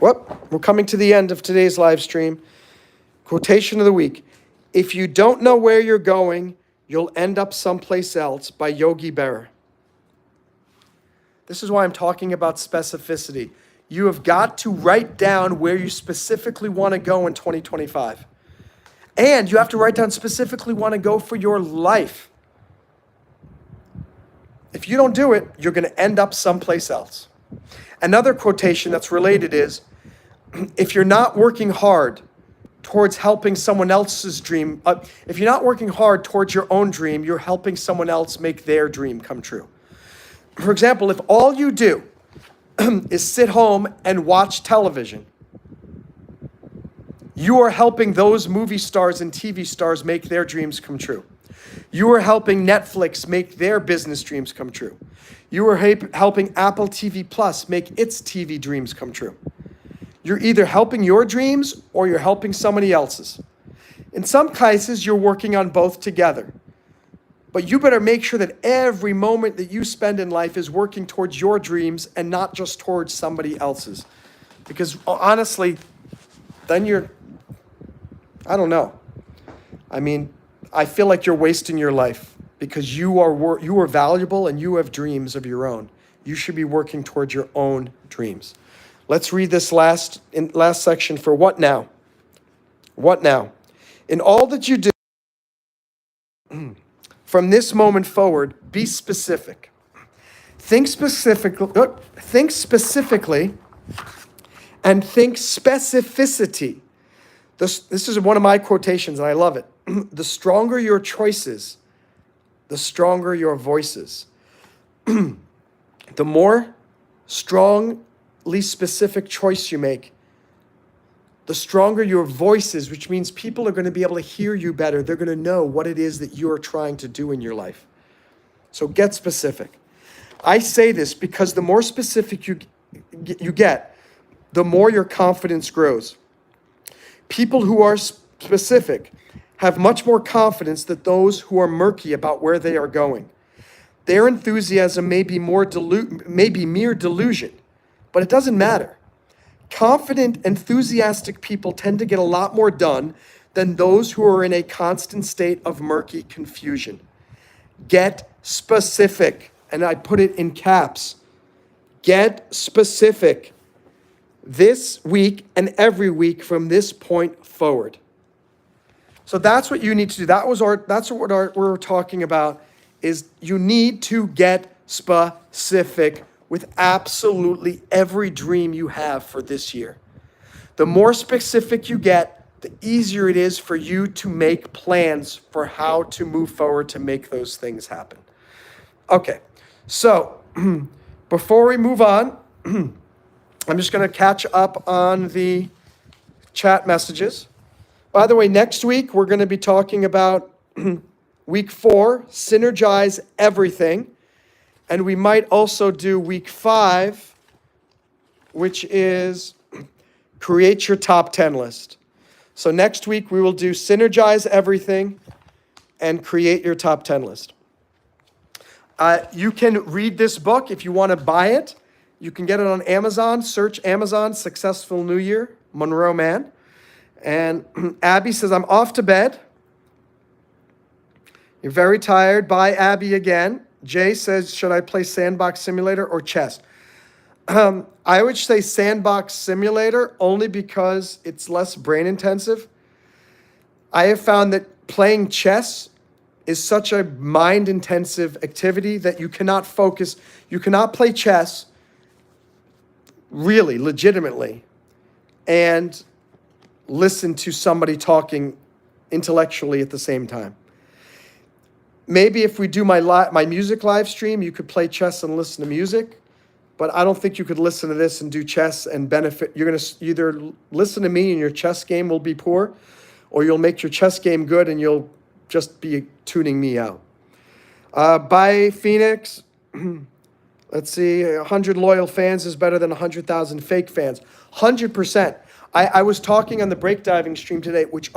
We're coming to the end of today's live stream. Quotation of the week. If you don't know where you're going, you'll end up someplace else, by Yogi Berra. This is why I'm talking about specificity. You have got to write down where you specifically want to go in 2025. And you have to write down specifically want to go for your life. If you don't do it, you're going to end up someplace else. Another quotation that's related is, if you're not working hard towards helping someone else's dream, if you're not working hard towards your own dream, you're helping someone else make their dream come true. For example, if all you do is sit home and watch television, you are helping those movie stars and TV stars make their dreams come true. You are helping Netflix make their business dreams come true. You are helping Apple TV Plus make its TV dreams come true. You're either helping your dreams or you're helping somebody else's. In some cases, you're working on both together. But you better make sure that every moment that you spend in life is working towards your dreams and not just towards somebody else's. Because honestly, then I don't know. I mean, I feel like you're wasting your life, because you are valuable and you have dreams of your own. You should be working towards your own dreams. Let's read this last section for what now? What now? In all that you do, from this moment forward, be specific. Think specifically, and think specificity. This is one of my quotations, and I love it. The stronger your choices, the stronger your voices. The more strongly specific choice you make, the stronger your voice is, which means people are going to be able to hear you better. They're going to know what it is that you're trying to do in your life. So get specific. I say this because the more specific you get, the more your confidence grows. People who are specific have much more confidence than those who are murky about where they are going. Their enthusiasm may be mere delusion, but it doesn't matter. Confident, enthusiastic people tend to get a lot more done than those who are in a constant state of murky confusion. Get specific, and I put it in caps. Get specific this week and every week from this point forward. So that's what you need to do. That's what we're talking about, is you need to get specific with absolutely every dream you have for this year. The more specific you get, the easier it is for you to make plans for how to move forward to make those things happen. Okay, so before we move on, I'm just going to catch up on the chat messages. By the way, next week we're going to be talking about week 4, synergize everything. And we might also do week 5, which is create your top 10 list. So next week we will do synergize everything and create your top 10 list. You can read this book if you want to buy it. You can get it on Amazon. Search Amazon Successful New Year, Monroe Mann. And Abby says, I'm off to bed. You're very tired. Bye, Abby, again. Jay says, should I play Sandbox Simulator or chess? I would say Sandbox Simulator only because it's less brain intensive. I have found that playing chess is such a mind intensive activity that you cannot focus. You cannot play chess really, legitimately, and listen to somebody talking intellectually at the same time. Maybe if we do my music live stream, you could play chess and listen to music, but I don't think you could listen to this and do chess and benefit. You're going to either listen to me and your chess game will be poor, or you'll make your chess game good and you'll just be tuning me out. Bye, Phoenix. Let's see, 100 loyal fans is better than 100,000 fake fans. 100%. I was talking on the breakdiving stream today, which,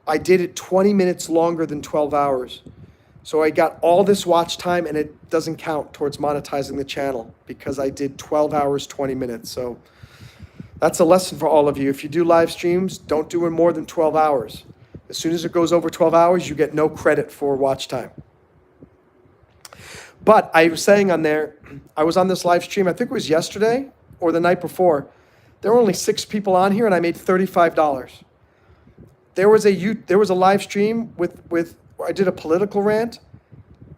I did it 20 minutes longer than 12 hours. So I got all this watch time, and it doesn't count towards monetizing the channel because I did 12 hours, 20 minutes. So that's a lesson for all of you. If you do live streams, don't do it more than 12 hours. As soon as it goes over 12 hours, you get no credit for watch time. But I was saying on there, I was on this live stream, I think it was yesterday or the night before. There were only 6 people on here, and I made $35. There was a live stream with I did a political rant,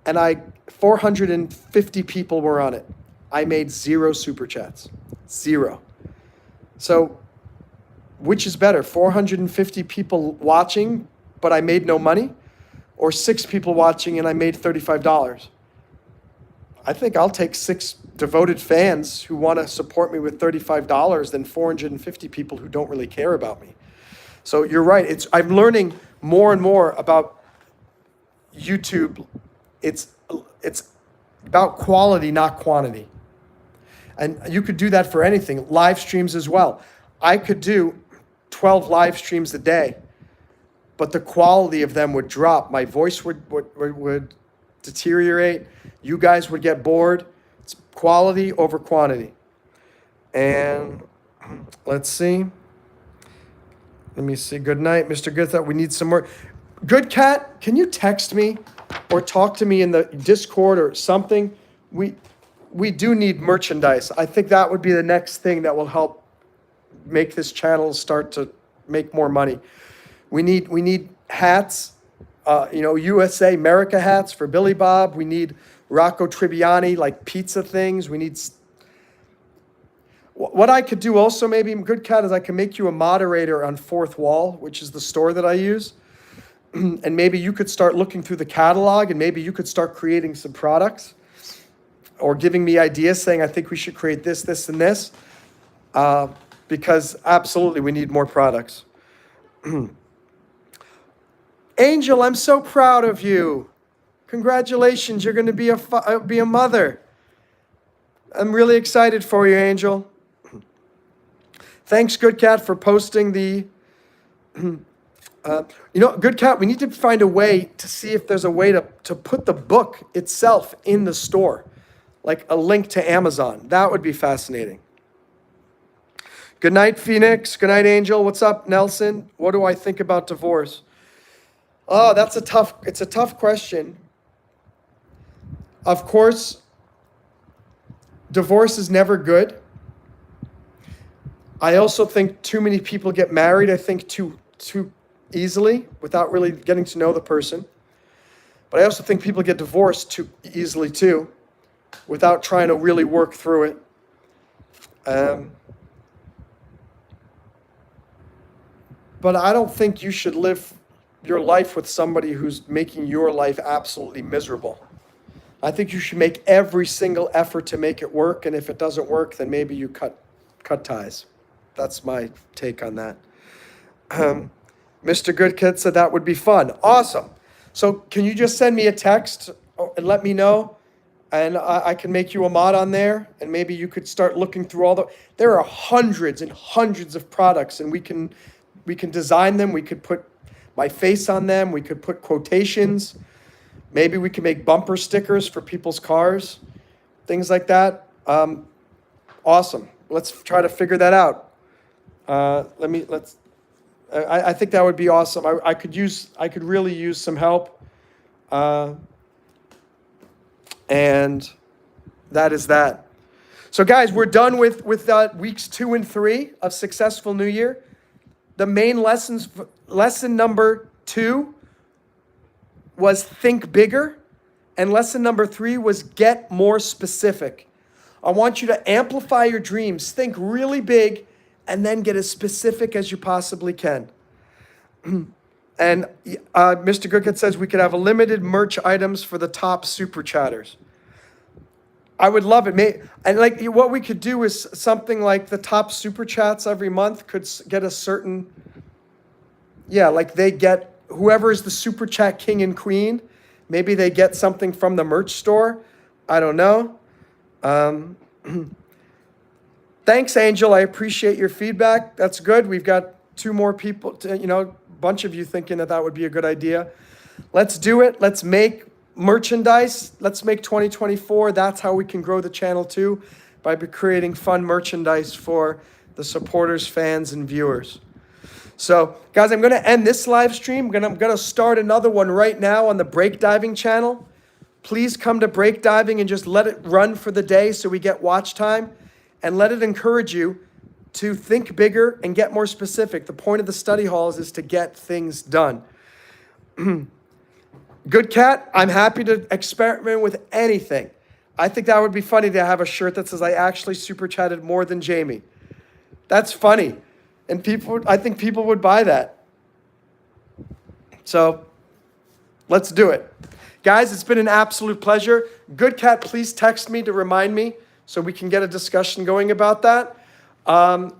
and 450 people were on it. I made 0 super chats, 0. So, which is better, 450 people watching, but I made no money, or 6 people watching and I made $35? I think I'll take 6 devoted fans who want to support me with $35 than 450 people who don't really care about me. So you're right. I'm learning more and more about YouTube. It's about quality, not quantity. And you could do that for anything. Live streams as well. I could do 12 live streams a day, but the quality of them would drop. My voice would deteriorate. You guys would get bored. It's quality over quantity. And let's see. Let me see. Good night, Mr. Goodthought. We need some more. Good Cat, can you text me or talk to me in the Discord or something? We do need merchandise. I think that would be the next thing that will help make this channel start to make more money. We need hats, USA America hats for Billy Bob. We need Rocco Tribbiani, like pizza things. What I could do also, maybe, Good Cat, is I can make you a moderator on Fourth Wall, which is the store that I use. And maybe you could start looking through the catalog, and maybe you could start creating some products or giving me ideas saying, I think we should create this, this, and this. Because absolutely we need more products. Angel, I'm so proud of you. Congratulations, you're going to be a mother. I'm really excited for you, Angel. Thanks, Good Cat, for posting the... Good Cat, we need to find a way to see if there's a way to put the book itself in the store, like a link to Amazon. That would be fascinating. Good night, Phoenix. Good night, Angel. What's up, Nelson? What do I think about divorce? Oh, it's a tough question. Of course, divorce is never good. I also think too many people get married, I think, too easily without really getting to know the person. But I also think people get divorced too easily too, without trying to really work through it. But I don't think you should live your life with somebody who's making your life absolutely miserable. I think you should make every single effort to make it work, and if it doesn't work, then maybe you cut ties. That's my take on that. Mr. Goodkid said that would be fun. Awesome. So can you just send me a text and let me know? And I can make you a mod on there, and maybe you could start looking through there are hundreds and hundreds of products, and we can design them. We could put my face on them. We could put quotations. Maybe we can make bumper stickers for people's cars, things like that. Awesome. Let's try to figure that out. I think that would be awesome. I could really use some help. And that is that. So guys, we're done with weeks 2 and 3 of Successful New Year. The main lessons, lesson number 2 was think bigger, and lesson number 3 was get more specific. I want you to amplify your dreams, think really big, and then get as specific as you possibly can. And Mr. Goodkit says we could have a limited merch items for the top super chatters. I would love it. And like what we could do is something like the top super chats every month could get a certain, like they get, whoever is the super chat king and queen, maybe they get something from the merch store. I don't know. Thanks, Angel. I appreciate your feedback. That's good. We've got 2 more people, a bunch of you thinking that would be a good idea. Let's do it. Let's make merchandise. Let's make 2024. That's how we can grow the channel too, by creating fun merchandise for the supporters, fans, and viewers. So, guys, I'm going to end this live stream. I'm going to start another one right now on the Breakdiving channel. Please come to Breakdiving and just let it run for the day so we get watch time, and let it encourage you to think bigger and get more specific. The point of the study halls is to get things done. Good Cat, I'm happy to experiment with anything. I think that would be funny to have a shirt that says I actually super chatted more than Jamie. That's funny. And I think people would buy that. So let's do it. Guys, it's been an absolute pleasure. Good Cat, please text me to remind me so we can get a discussion going about that. And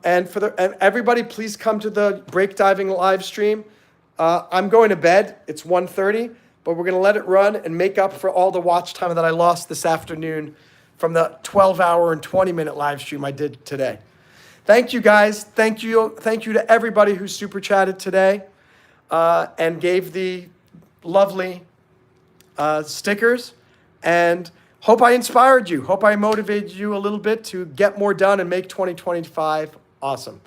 everybody, please come to the Breakdiving live stream. I'm going to bed. It's 1:30, but we're going to let it run and make up for all the watch time that I lost this afternoon from the 12-hour and 20-minute live stream I did today. Thank you, guys. Thank you to everybody who super chatted today and gave the lovely stickers. And hope I inspired you. Hope I motivated you a little bit to get more done and make 2025 awesome.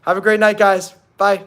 Have a great night, guys. Bye.